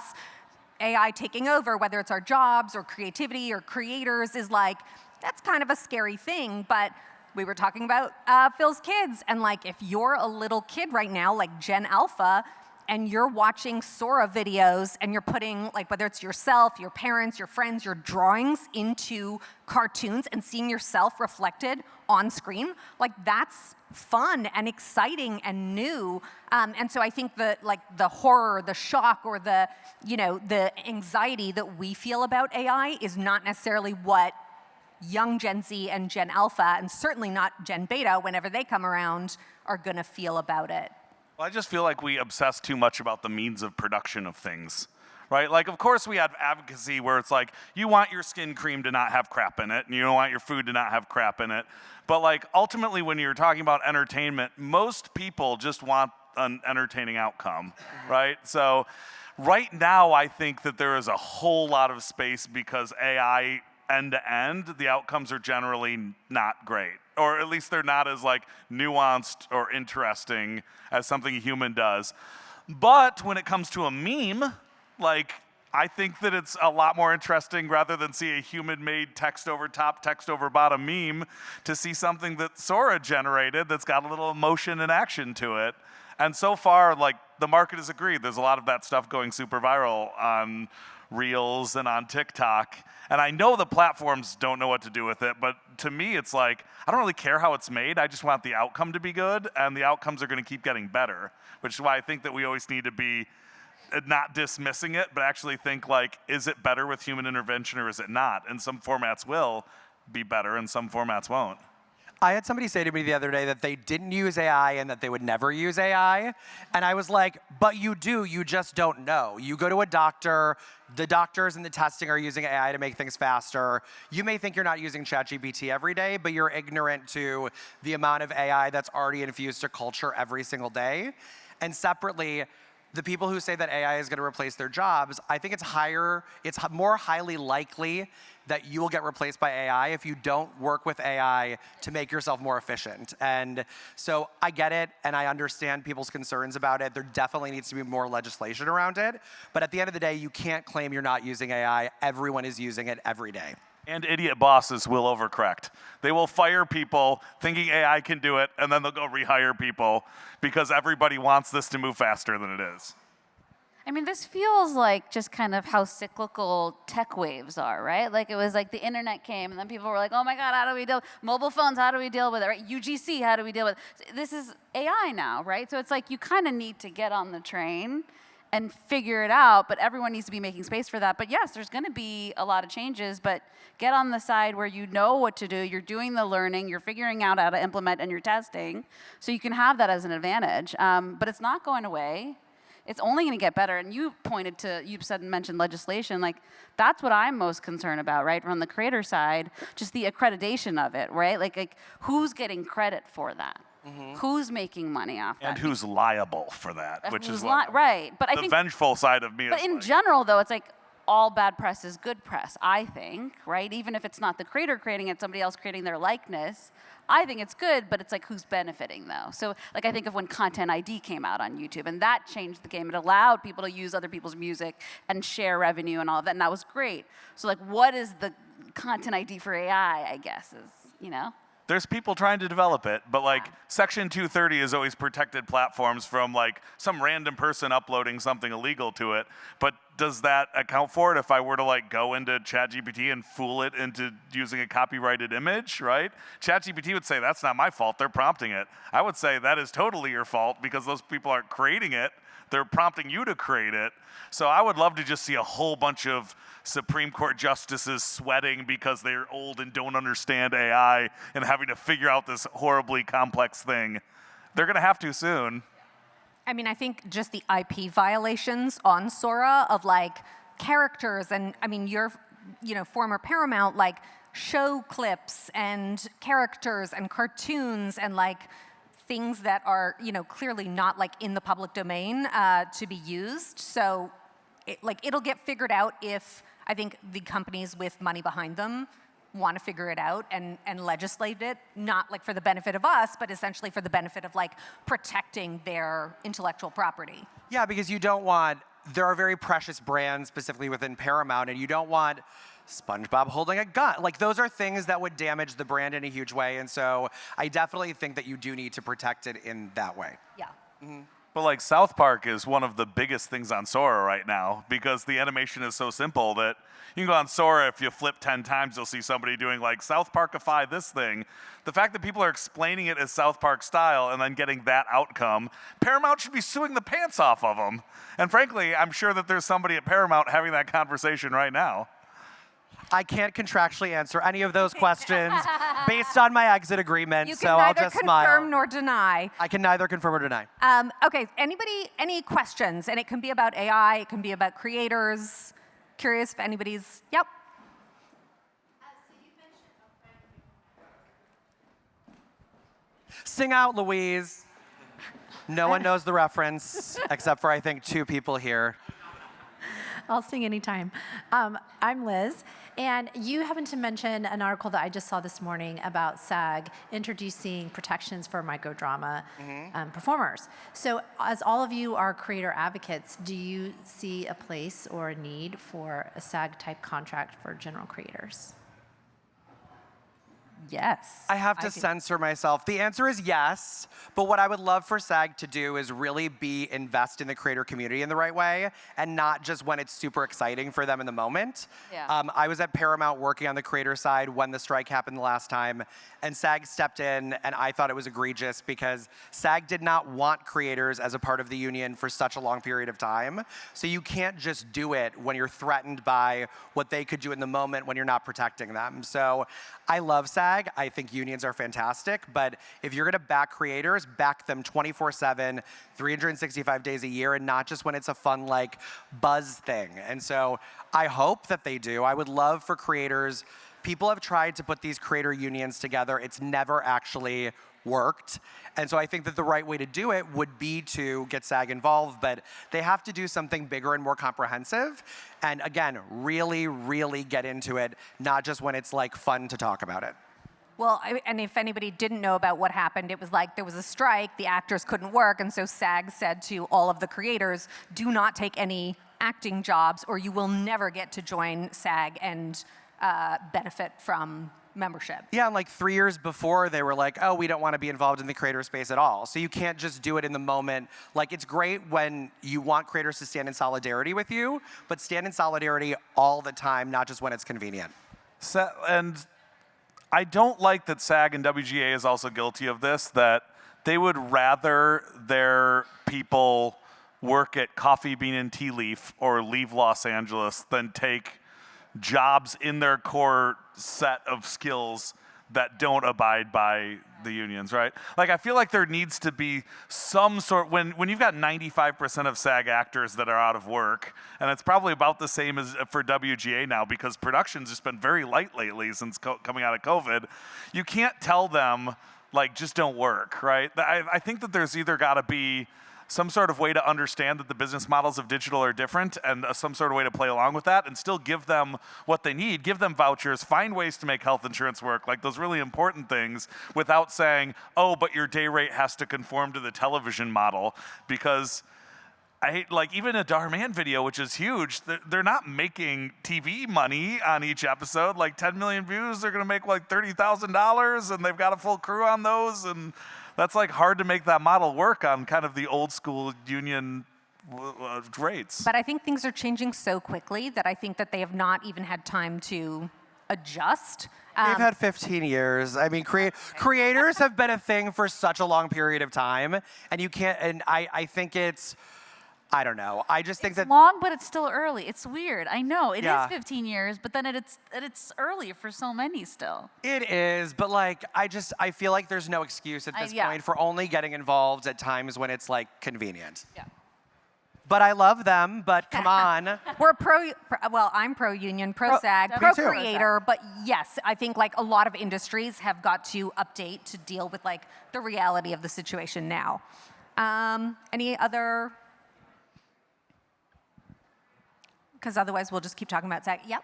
AI taking over, whether it's our jobs or creativity or creators, is like, that's kind of a scary thing. But we were talking about Phil's kids, and like if you're a little kid right now, like Gen Alpha, and you're watching Sora videos and you're putting, like whether it's yourself, your parents, your friends, your drawings into cartoons and seeing yourself reflected on screen, like that's fun and exciting and new. And so I think the horror, the shock, or the anxiety that we feel about AI is not necessarily what young Gen Z and Gen Alpha, and certainly not Gen Beta, whenever they come around, are gonna feel about it. Well, I just feel like we obsess too much about the means of production of things, right? Like, of course, we have advocacy where it's like, you want your skin cream to not have crap in it, and you don't want your food to not have crap in it. But like, ultimately, when you're talking about entertainment, most people just want an entertaining outcome, right? So right now, I think that there is a whole lot of space because AI end to end, the outcomes are generally not great. Or at least they're not as like nuanced or interesting as something a human does. But when it comes to a meme, like I think that it's a lot more interesting rather than see a human-made text over top, text over bottom meme to see something that Sora generated that's got a little emotion and action to it. And so far, like the market has agreed. There's a lot of that stuff going super viral on Reels and on TikTok. And I know the platforms don't know what to do with it, but to me, it's like, I don't really care how it's made. I just want the outcome to be good, and the outcomes are going to keep getting better, which is why I think that we always need to be not dismissing it, but actually think like, is it better with human intervention or is it not? And some formats will be better and some formats won't. I had somebody say to me the other day that they didn't use AI and that they would never use AI. And I was like, but you do, you just don't know. You go to a doctor, the doctors and the testing are using AI to make things faster. You may think you're not using ChatGPT every day, but you're ignorant to the amount of AI that's already infused to culture every single day. And separately, the people who say that AI is going to replace their jobs, I think it's more highly likely that you will get replaced by AI if you don't work with AI to make yourself more efficient. And so I get it, and I understand people's concerns about it. There definitely needs to be more legislation around it. But at the end of the day, you can't claim you're not using AI. Everyone is using it every day. And idiot bosses will overcorrect. They will fire people thinking AI can do it, and then they'll go rehire people because everybody wants this to move faster than it is. I mean, this feels like just kind of how cyclical tech waves are, right? Like it was like the internet came, and then people were like, oh my God, how do we deal with mobile phones? How do we deal with it, right? UGC, how do we deal with it? This is AI now, right? So it's like you kind of need to get on the train and figure it out, but everyone needs to be making space for that. But yes, there's going to be a lot of changes, but get on the side where you know what to do, you're doing the learning, you're figuring out how to implement, and you're testing, so you can have that as an advantage. But it's not going away. It's only going to get better. And you said and mentioned legislation. Like, that's what I'm most concerned about, right? From the creator side, just the accreditation of it, right? Like who's getting credit for that? Mm-hmm. Who's making money off that? And who's liable for that, which is right. But I think the vengeful side of me. But in general, though, it's like all bad press is good press, I think, right? Even if it's not the creator creating it, somebody else creating their likeness, I think it's good, but it's like who's benefiting, though? So like I think of when Content ID came out on YouTube, and that changed the game. It allowed people to use other people's music and share revenue and all of that, and that was great. So like what is the Content ID for AI, I guess, is, you know? There's people trying to develop it, but like Section 230 has always protected platforms from like some random person uploading something illegal to it. But does that account for it if I were to like go into ChatGPT and fool it into using a copyrighted image, right? ChatGPT would say, that's not my fault, they're prompting it. I would say that is totally your fault because those people aren't creating it, they're prompting you to create it. So I would love to just see a whole bunch of Supreme Court justices sweating because they're old and don't understand AI and having to figure out this horribly complex thing. They're going to have to soon. I mean, I think just the IP violations on Sora of like characters and, I mean, your former Paramount, like show clips and characters and cartoons and like things that are, clearly not like in the public domain to be used. So it'll get figured out if I think the companies with money behind them want to figure it out and legislate it, not like for the benefit of us, but essentially for the benefit of like protecting their intellectual property. Yeah, because you don't want, there are very precious brands specifically within Paramount, and you don't want SpongeBob holding a gun. Like, those are things that would damage the brand in a huge way, and so I definitely think that you do need to protect it in that way. Yeah. But like South Park is one of the biggest things on Sora right now because the animation is so simple that you can go on Sora, if you flip 10 times, you'll see somebody doing like South Parkify this thing. The fact that people are explaining it as South Park style and then getting that outcome, Paramount should be suing the pants off of them. And frankly, I'm sure that there's somebody at Paramount having that conversation right now. I can't contractually answer any of those questions based on my exit agreement, so I'll just smile. You can neither confirm nor deny. I can neither confirm or deny. Okay, anybody, any questions? And it can be about AI, it can be about creators. Curious if anybody's, yep. Sing out, Louise. No one knows the reference, except for I think 2 people here. I'll sing anytime. I'm Liz, and you happened to mention an article that I just saw this morning about SAG introducing protections for microdrama performers. So as all of you are creator advocates, do you see a place or a need for a SAG-type contract for general creators? Yes. I have to censor myself. The answer is yes, but what I would love for SAG to do is really invest in the creator community in the right way, and not just when it's super exciting for them in the moment. Yeah. I was at Paramount working on the creator side when the strike happened the last time, and SAG stepped in, and I thought it was egregious because SAG did not want creators as a part of the union for such a long period of time. So you can't just do it when you're threatened by what they could do in the moment when you're not protecting them. So I love SAG. I think unions are fantastic, but if you're gonna back creators, back them 24/7, 365 days a year, and not just when it's a fun, like, buzz thing. And so I hope that they do. I would love for creators, people have tried to put these creator unions together. It's never actually worked. And so I think that the right way to do it would be to get SAG involved, but they have to do something bigger and more comprehensive. And again, really, really get into it, not just when it's like fun to talk about it. Well, and if anybody didn't know about what happened, it was like there was a strike, the actors couldn't work, and so SAG said to all of the creators, do not take any acting jobs or you will never get to join SAG and benefit from membership. Yeah, and like 3 years before, they were like, oh, we don't want to be involved in the creator space at all. So you can't just do it in the moment. Like, it's great when you want creators to stand in solidarity with you, but stand in solidarity all the time, not just when it's convenient. And I don't like that SAG and WGA is also guilty of this, that they would rather their people work at Coffee Bean and Tea Leaf or leave Los Angeles than take jobs in their core set of skills that don't abide by the unions, right? Like, I feel like there needs to be some sort, when you've got 95% of SAG actors that are out of work, and it's probably about the same as for WGA now because production's just been very light lately since coming out of COVID, you can't tell them, like, just don't work, right? I think that there's either gotta be some sort of way to understand that the business models of digital are different and some sort of way to play along with that and still give them what they need, give them vouchers, find ways to make health insurance work, like those really important things without saying, oh, but your day rate has to conform to the television model, because I hate, like, even a Darman video, which is huge, they're not making TV money on each episode. Like 10 million views, they're gonna make like $30,000 and they've got a full crew on those, and that's like hard to make that model work on kind of the old school union rates. But I think things are changing so quickly that I think that they have not even had time to adjust. They've had 15 years. I mean, creators have been a thing for such a long period of time, and you can't, and I think it's, I don't know. I just think It's long, but it's still early. It's weird. I know. It Yeah. is 15 years, but then it's early for so many still. It is, but like, I feel like there's no excuse at this yeah. point for only getting involved at times when it's like convenient. Yeah. But I love them, but come on. We're well, I'm pro-union, pro-SAG, Me too. pro-creator, but yes, I think like a lot of industries have got to update to deal with like the reality of the situation now. Any other? because otherwise we'll just keep talking about SAG. Yep.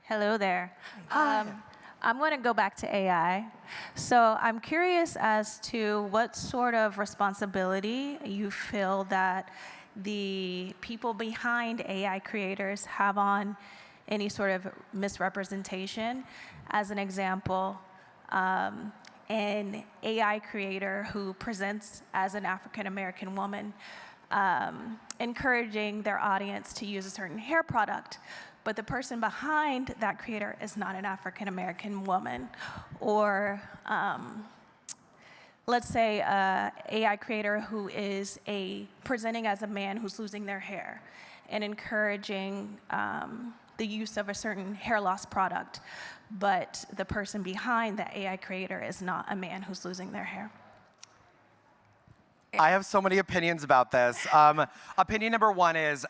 Hello there. I'm going to go back to AI. So I'm curious as to what sort of responsibility you feel that the people behind AI creators have on any sort of misrepresentation. As an example, an AI creator who presents as an African American woman, encouraging their audience to use a certain hair product, but the person behind that creator is not an African American woman. Or let's say an AI creator who is presenting as a man who's losing their hair and encouraging the use of a certain hair loss product, but the person behind the AI creator is not a man who's losing their hair. I have so many opinions about this. Opinion number one is,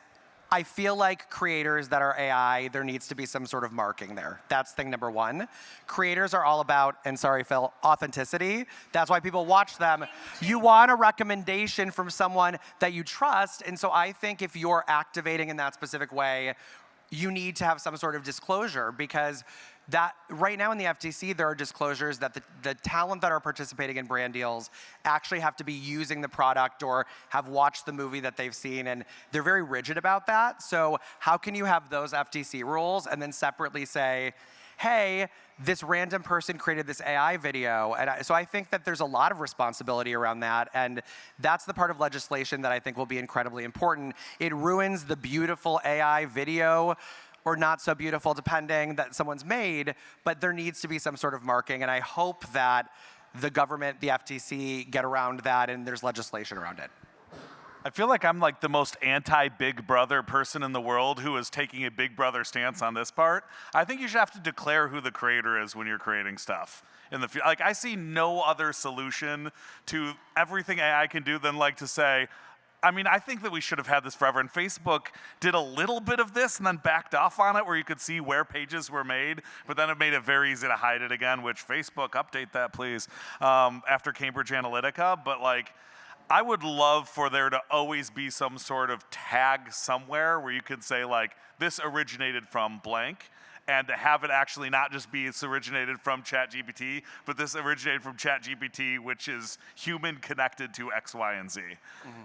I feel like creators that are AI, there needs to be some sort of marking there. That's thing number one. Creators are all about, and sorry Phil, authenticity. That's why people watch them. You want a recommendation from someone that you trust, and so I think if you're activating in that specific way, you need to have some sort of disclosure, because that right now in the FTC, there are disclosures that the talent that are participating in brand deals actually have to be using the product or have watched the movie that they've seen, and they're very rigid about that. So how can you have those FTC rules and then separately say, hey, this random person created this AI video? And so I think that there's a lot of responsibility around that, and that's the part of legislation that I think will be incredibly important. It ruins the beautiful AI video, or not so beautiful, depending, that someone's made, but there needs to be some sort of marking, and I hope that the government, the FTC, get around that and there's legislation around it. I feel like I'm like the most anti-Big Brother person in the world who is taking a Big Brother stance on this part. I think you should have to declare who the creator is when you're creating stuff. Like, I see no other solution to everything AI can do than like to say, I mean, I think that we should have had this forever, and Facebook did a little bit of this and then backed off on it, where you could see where pages were made, but then it made it very easy to hide it again, which Facebook, update that please, after Cambridge Analytica. But like, I would love for there to always be some sort of tag somewhere where you could say like, this originated from blank, and to have it actually not just be it's originated from ChatGPT, but this originated from ChatGPT, which is human connected to X, Y, and Z.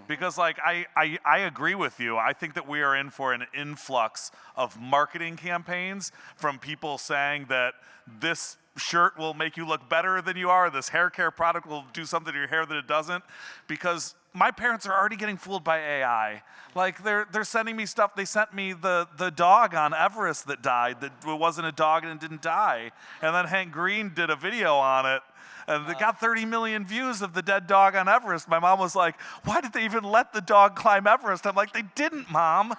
Because like, I agree with you. I think that we are in for an influx of marketing campaigns from people saying that this shirt will make you look better than you are, this hair care product will do something to your hair that it doesn't, because my parents are already getting fooled by AI. Like, they're sending me stuff. They sent me the dog on Everest that died, that wasn't a dog and it didn't die. And then Hank Green did a video on it, and it got 30 million views of the dead dog on Everest. My mom was like, why did they even let the dog climb Everest? I'm like, they didn't, Mom.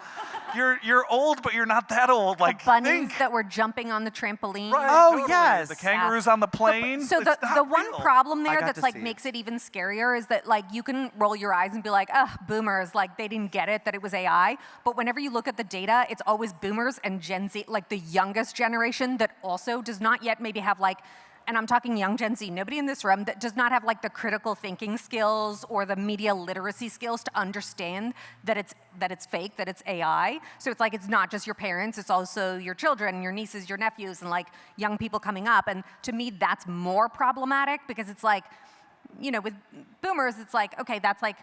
You're old, but you're not that old. Like, the bunnies that were jumping on the trampoline. Right, Oh, totally. yes. The kangaroos on the plane. So the one real. problem there I got that's to like see makes it even scarier is that like you can roll your eyes and be like, boomers, like they didn't get it that it was AI. But whenever you look at the data, it's always boomers and Gen Z, like the youngest generation that also does not yet maybe have like, and I'm talking young Gen Z, nobody in this room that does not have like the critical thinking skills or the media literacy skills to understand that it's fake, that it's AI. So it's like, it's not just your parents, it's also your children, your nieces, your nephews, and like young people coming up. And to me, that's more problematic, because it's like, you know, with boomers, it's like, okay, that's like,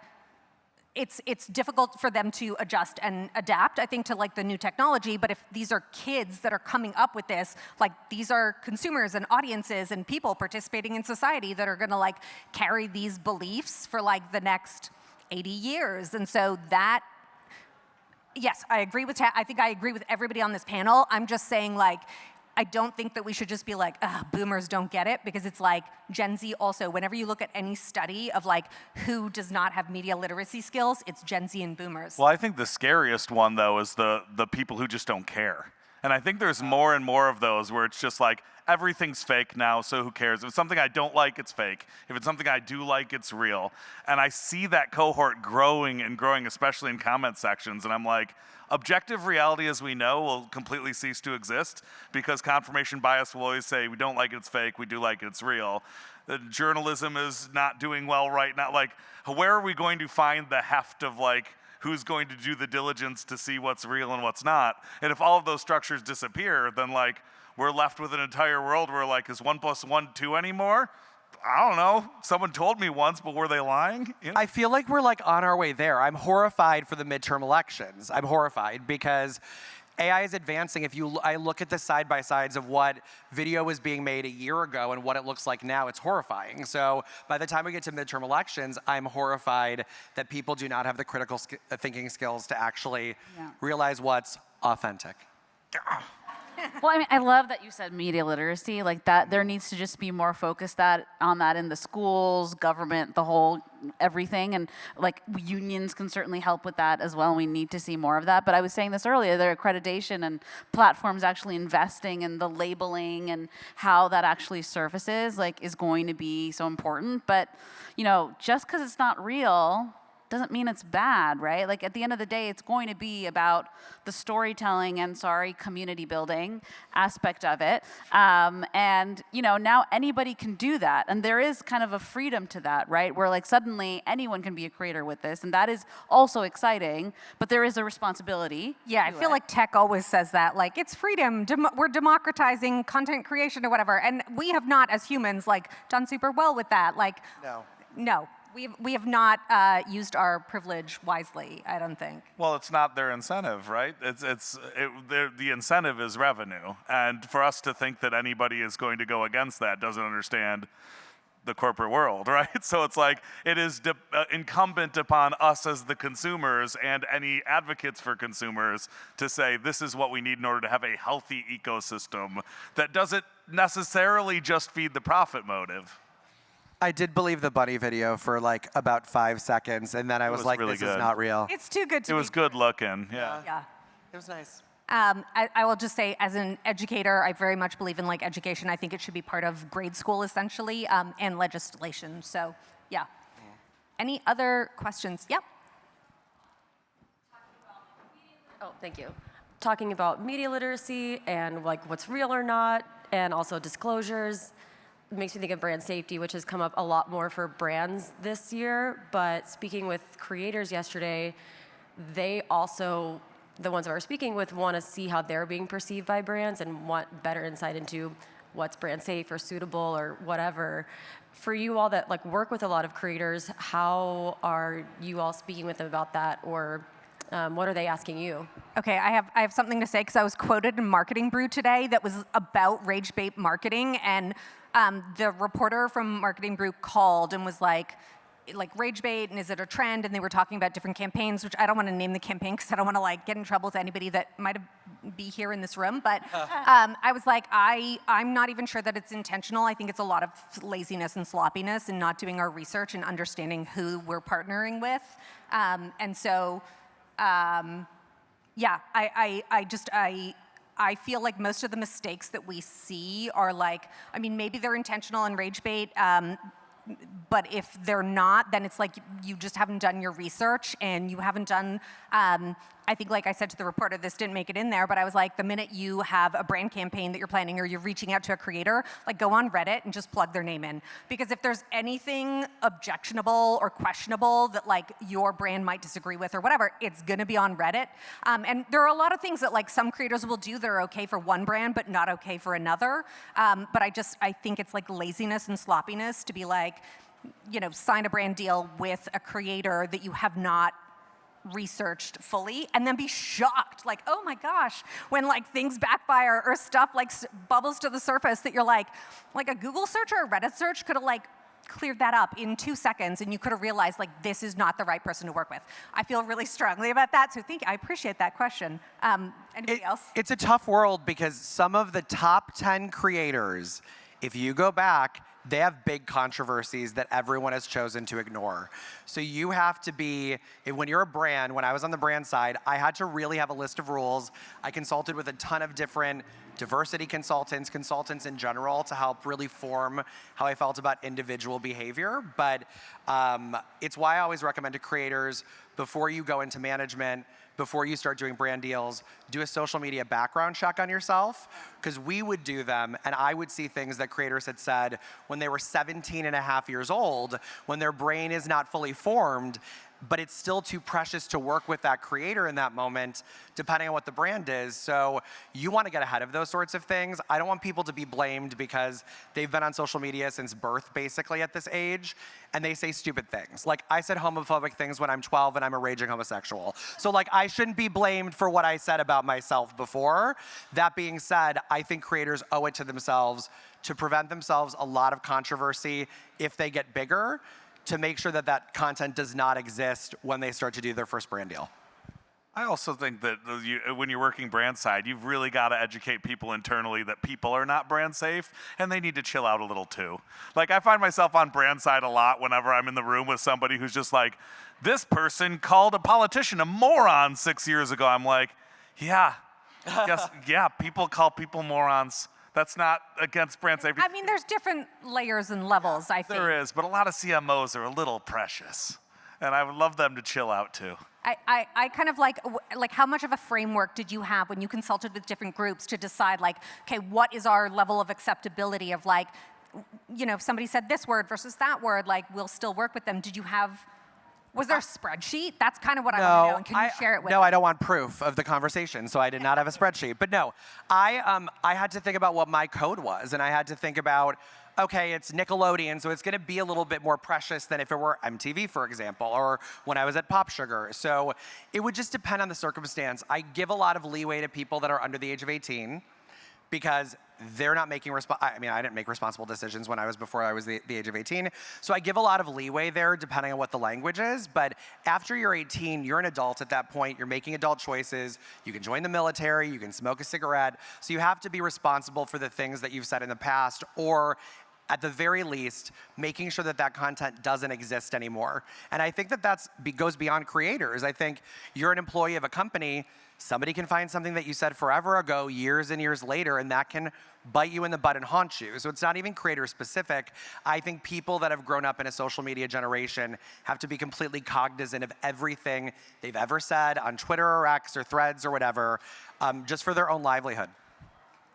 it's difficult for them to adjust and adapt, I think, to like the new technology. But if these are kids that are coming up with this, like these are consumers and audiences and people participating in society that are gonna like carry these beliefs for like the next 80 years. And so that, yes, I agree with, I think I agree with everybody on this panel. I'm just saying like, I don't think that we should just be like, boomers don't get it, because it's like Gen Z also, whenever you look at any study of like who does not have media literacy skills, it's Gen Z and boomers. Well, I think the scariest one, though, is the people who just don't care. And I think there's more and more of those where it's just like, everything's fake now, so who cares? If it's something I don't like, it's fake. If it's something I do like, it's real. And I see that cohort growing and growing, especially in comment sections, and I'm like, objective reality as we know will completely cease to exist, because confirmation bias will always say, we don't like it, it's fake, we do like it, it's real. Journalism is not doing well right now. Like, where are we going to find the heft of like who's going to do the diligence to see what's real and what's not? And if all of those structures disappear, then like we're left with an entire world where like, is 1 + 1 2 anymore? I don't know. Someone told me once, but were they lying? You know? I feel like we're like on our way there. I'm horrified for the midterm elections. I'm horrified because AI is advancing. I look at the side-by-sides of what video was being made a year ago and what it looks like now, it's horrifying. So by the time we get to midterm elections, I'm horrified that people do not have the critical thinking skills to actually realize what's authentic. Well, I mean, I love that you said media literacy, like that. There needs to just be more focus on that in the schools, government, the whole everything, and like unions can certainly help with that as well. We need to see more of that. But I was saying this earlier, their accreditation and platforms actually investing in the labeling and how that actually surfaces, like, is going to be so important. But you know, just because it's not real doesn't mean it's bad, right? Like at the end of the day, it's going to be about the storytelling and community building aspect of it. And you know, now anybody can do that. And there is kind of a freedom to that, right? Where like suddenly anyone can be a creator with this. And that is also exciting, but there is a responsibility. Yeah, I feel like tech always says that, like it's freedom, we're democratizing content creation or whatever. And we have not, as humans, like done super well with that. Like, no. We have not used our privilege wisely, I don't think. Well, it's not their incentive, right? The incentive is revenue. And for us to think that anybody is going to go against that doesn't understand the corporate world, right? So it's like it is incumbent upon us as the consumers and any advocates for consumers to say this is what we need in order to have a healthy ecosystem that doesn't necessarily just feed the profit motive. I did believe the bunny video for like about 5 seconds, and then I was like, really this good. is not real. It's too good to It be was good looking, yeah. Yeah. It was nice. I will just say, as an educator, I very much believe in like education. I think it should be part of grade school, essentially, and legislation. So, yeah. Any other questions? Yep. Oh, thank you. Talking about media literacy and like what's real or not, and also disclosures. Makes me think of brand safety, which has come up a lot more for brands this year. But speaking with creators yesterday, they also, the ones that we're speaking with, want to see how they're being perceived by brands and want better insight into what's brand safe or suitable or whatever. For you all that like work with a lot of creators, how are you all speaking with them about that, or what are they asking you? Okay, I have something to say because I was quoted in Marketing Brew today that was about rage bait marketing, and the reporter from Marketing Brew called and was like rage bait, and is it a trend? And they were talking about different campaigns, which I don't want to name the campaign because I don't want to like get in trouble with anybody that might be here in this room. But I was like, I'm not even sure that it's intentional. I think it's a lot of laziness and sloppiness and not doing our research and understanding who we're partnering with. And so, yeah, I feel like most of the mistakes that we see are like, I mean, maybe they're intentional and rage bait, but if they're not, then it's like you just haven't done your research and you haven't done, I think like I said to the reporter, this didn't make it in there, but I was like, the minute you have a brand campaign that you're planning or you're reaching out to a creator, like go on Reddit and just plug their name in. Because if there's anything objectionable or questionable that like your brand might disagree with or whatever, it's gonna be on Reddit. And there are a lot of things that like some creators will do that are okay for one brand, but not okay for another. But I think it's like laziness and sloppiness to be like, you know, sign a brand deal with a creator that you have not researched fully and then be shocked, like, oh my gosh, when like things backfire or stuff like bubbles to the surface that you're like a Google search or a Reddit search could have like cleared that up in 2 seconds and you could have realized like this is not the right person to work with. I feel really strongly about that, so I appreciate that question. Anybody else? It's a tough world because some of the top 10 creators, if you go back, they have big controversies that everyone has chosen to ignore. So you have to be, when you're a brand, when I was on the brand side, I had to really have a list of rules. I consulted with a ton of different diversity consultants in general to help really form how I felt about individual behavior. But it's why I always recommend to creators, before you go into management, before you start doing brand deals, do a social media background check on yourself, because we would do them, and I would see things that creators had said when when they were 17 and a half years old, when their brain is not fully formed, but it's still too precious to work with that creator in that moment, depending on what the brand is. So you want to get ahead of those sorts of things. I don't want people to be blamed because they've been on social media since birth, basically, at this age, and they say stupid things. Like, I said homophobic things when I'm 12 and I'm a raging homosexual. So, like, I shouldn't be blamed for what I said about myself before. That being said, I think creators owe it to themselves to prevent themselves a lot of controversy if they get bigger, to make sure that that content does not exist when they start to do their first brand deal. I also think that when you're working brand side, you've really got to educate people internally that people are not brand safe, and they need to chill out a little too. Like, I find myself on brand side a lot whenever I'm in the room with somebody who's just like, this person called a politician a moron 6 years ago. I'm like, yeah, yes, yeah, people call people morons. That's not against brand safety. I mean, there's different layers and levels, I think. There is, but a lot of CMOs are a little precious, and I would love them to chill out too. I kind of like how much of a framework did you have when you consulted with different groups to decide, like, okay, what is our level of acceptability of, like, you know, if somebody said this word versus that word, like, we'll still work with them. Did you have, was there a spreadsheet? That's kind of what I want to know, and can you share it with me? No, I don't want proof of the conversation, so I did not have a spreadsheet. But no, I had to think about what my code was, and I had to think about, okay, it's Nickelodeon, so it's going to be a little bit more precious than if it were MTV, for example, or when I was at Pop Sugar. So it would just depend on the circumstance. I give a lot of leeway to people that are under the age of 18 because they're not making I didn't make responsible decisions when I was before I was the age of 18. So I give a lot of leeway there depending on what the language is. But after you're 18, you're an adult at that point. You're making adult choices. You can join the military. You can smoke a cigarette. So you have to be responsible for the things that you've said in the past, or at the very least, making sure that that content doesn't exist anymore. And I think that goes beyond creators. I think you're an employee of a company. Somebody can find something that you said forever ago, years and years later, and that can bite you in the butt and haunt you. So it's not even creator specific. I think people that have grown up in a social media generation have to be completely cognizant of everything they've ever said on Twitter or X or Threads or whatever, just for their own livelihood.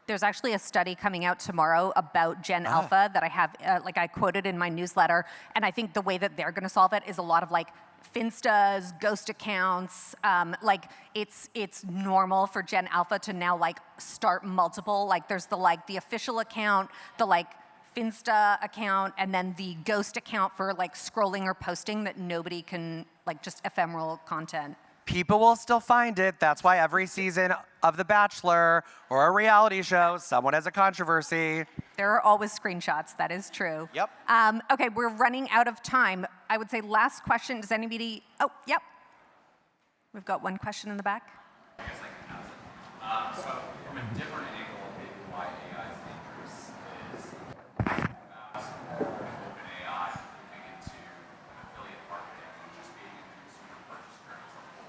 There's actually a study coming out tomorrow about Gen Alpha that I have, I quoted in my newsletter, and I think the way that they're going to solve it is a lot of, like, Finstas, ghost accounts. It's normal for Gen Alpha to now, like, start multiple. Like, there's the official account, the, like, Finsta account, and then the ghost account for, like, scrolling or posting that nobody can, like, just ephemeral content. People will still find it. That's why every season of The Bachelor or a reality show, someone has a controversy. There are always screenshots, that is true. Yep. Okay, we're running out of time. I would say last question, does anybody, oh, yep. We've got one question in the back. I guess I can ask it. So from a different angle, maybe why AI is dangerous is open AI moving into affiliate marketing and just being in the consumer purchase journey as a whole.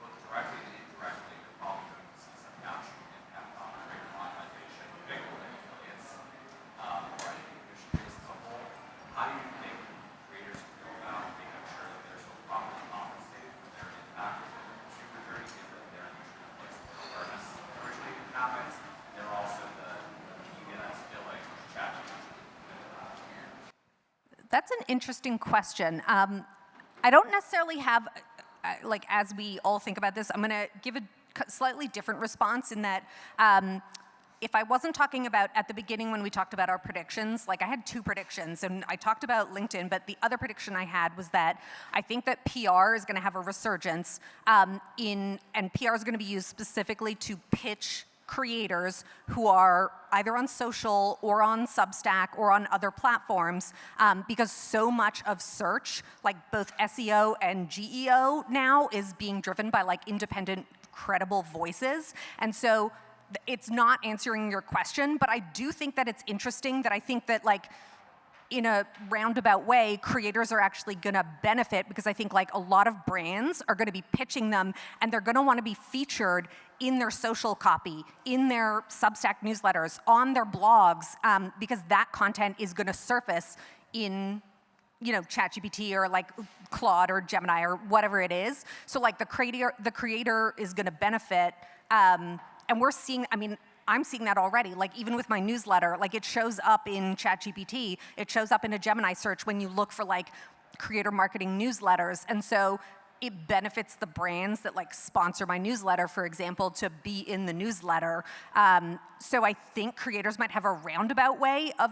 Both directly and indirectly, you're probably going to see some downstream impact on creator monetization, bigger than affiliates, or any commission base as a whole. How do you think creators feel about making sure that they're still properly compensated for their impact on the consumer journey, given that they're usually the place where awareness originally happens? They're also the media that's billing, which ChatGPT. That's an interesting question. I don't necessarily have, as we all think about this, I'm going to give a slightly different response in that if I wasn't talking about at the beginning when we talked about our predictions, like, I had 2 predictions, and I talked about LinkedIn, but the other prediction I had was that I think that PR is going to have a resurgence and PR is going to be used specifically to pitch creators who are either on social or on Substack or on other platforms, because so much of search, like both SEO and GEO now, is being driven by, like, independent, credible voices. And so it's not answering your question, but I do think that it's interesting that I think that, like, in a roundabout way, creators are actually going to benefit, because I think, like, a lot of brands are going to be pitching them, and they're going to want to be featured in their social copy, in their Substack newsletters, on their blogs, because that content is going to surface in, you know, ChatGPT or, like, Claude or Gemini or whatever it is. So, like, the creator is going to benefit, and we're seeing, I mean, I'm seeing that already. Like even with my newsletter, like it shows up in ChatGPT, it shows up in a Gemini search when you look for like creator marketing newsletters. And so it benefits the brands that like sponsor my newsletter, for example, to be in the newsletter. So I think creators might have a roundabout way of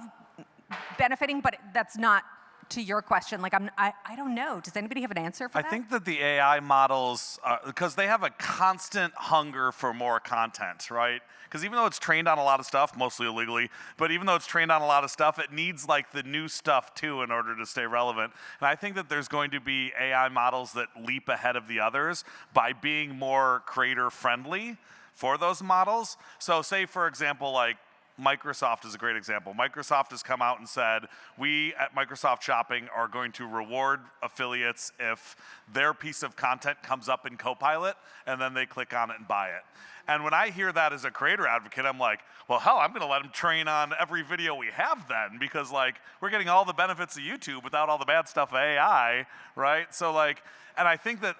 benefiting, but that's not to your question. Like I don't know. Does anybody have an answer for that? I think that the AI models, because they have a constant hunger for more content, right? Because even though it's trained on a lot of stuff, mostly illegally, but even though it's trained on a lot of stuff, it needs like the new stuff too in order to stay relevant. And I think that there's going to be AI models that leap ahead of the others by being more creator friendly for those models. So say, for example, like Microsoft is a great example. Microsoft has come out and said, we at Microsoft Shopping are going to reward affiliates if their piece of content comes up in Copilot and then they click on it and buy it. And when I hear that as a creator advocate, I'm like, well, hell, I'm going to let them train on every video we have then, because like we're getting all the benefits of YouTube without all the bad stuff of AI, right? So like, and I think that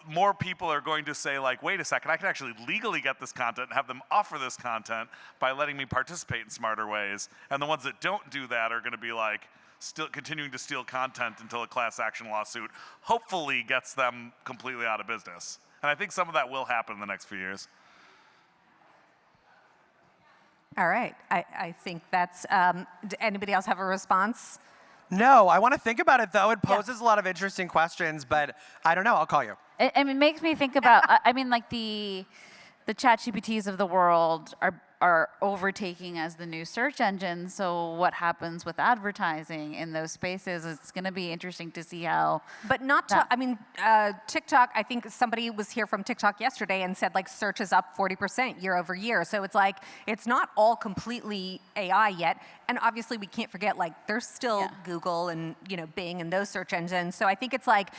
more people are going to say like, wait a second, I can actually legally get this content and have them offer this content by letting me participate in smarter ways. And the ones that don't do that are going to be like still continuing to steal content until a class action lawsuit hopefully gets them completely out of business. And I think some of that will happen in the next few years. All right. I think that's, anybody else have a response? No, I want to think about it though. It poses a lot of interesting questions, but I don't know. I'll call you. It makes me think about, I mean, like the ChatGPTs of the world are overtaking as the new search engines. So what happens with advertising in those spaces? It's going to be interesting to see how. But not to, I mean, TikTok, I think somebody was here from TikTok yesterday and said like search is up 40% year over year. So it's like, it's not all completely AI yet. And obviously we can't forget like there's still Google and Bing and those search engines. So I think it's like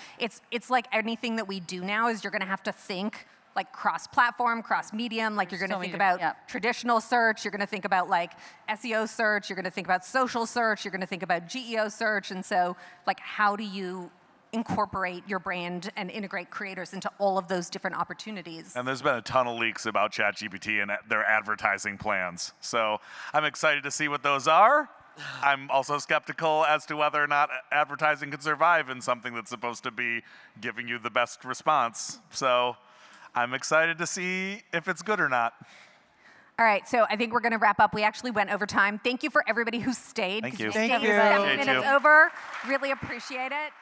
anything that we do now is you're going to have to think like cross-platform, cross-medium, like you're going to think about traditional search, you're going to think about like SEO search, you're going to think about social search, you're going to think about GEO search, and so like how do you incorporate your brand and integrate creators into all of those different opportunities? And there's been a ton of leaks about ChatGPT and their advertising plans. So I'm excited to see what those are. I'm also skeptical as to whether or not advertising can survive in something that's supposed to be giving you the best response. So I'm excited to see if it's good or not. All right, so I think we're going to wrap up. We actually went over time. Thank you for everybody who stayed. Thank you. Thank you. 7 minutes over. Really appreciate it.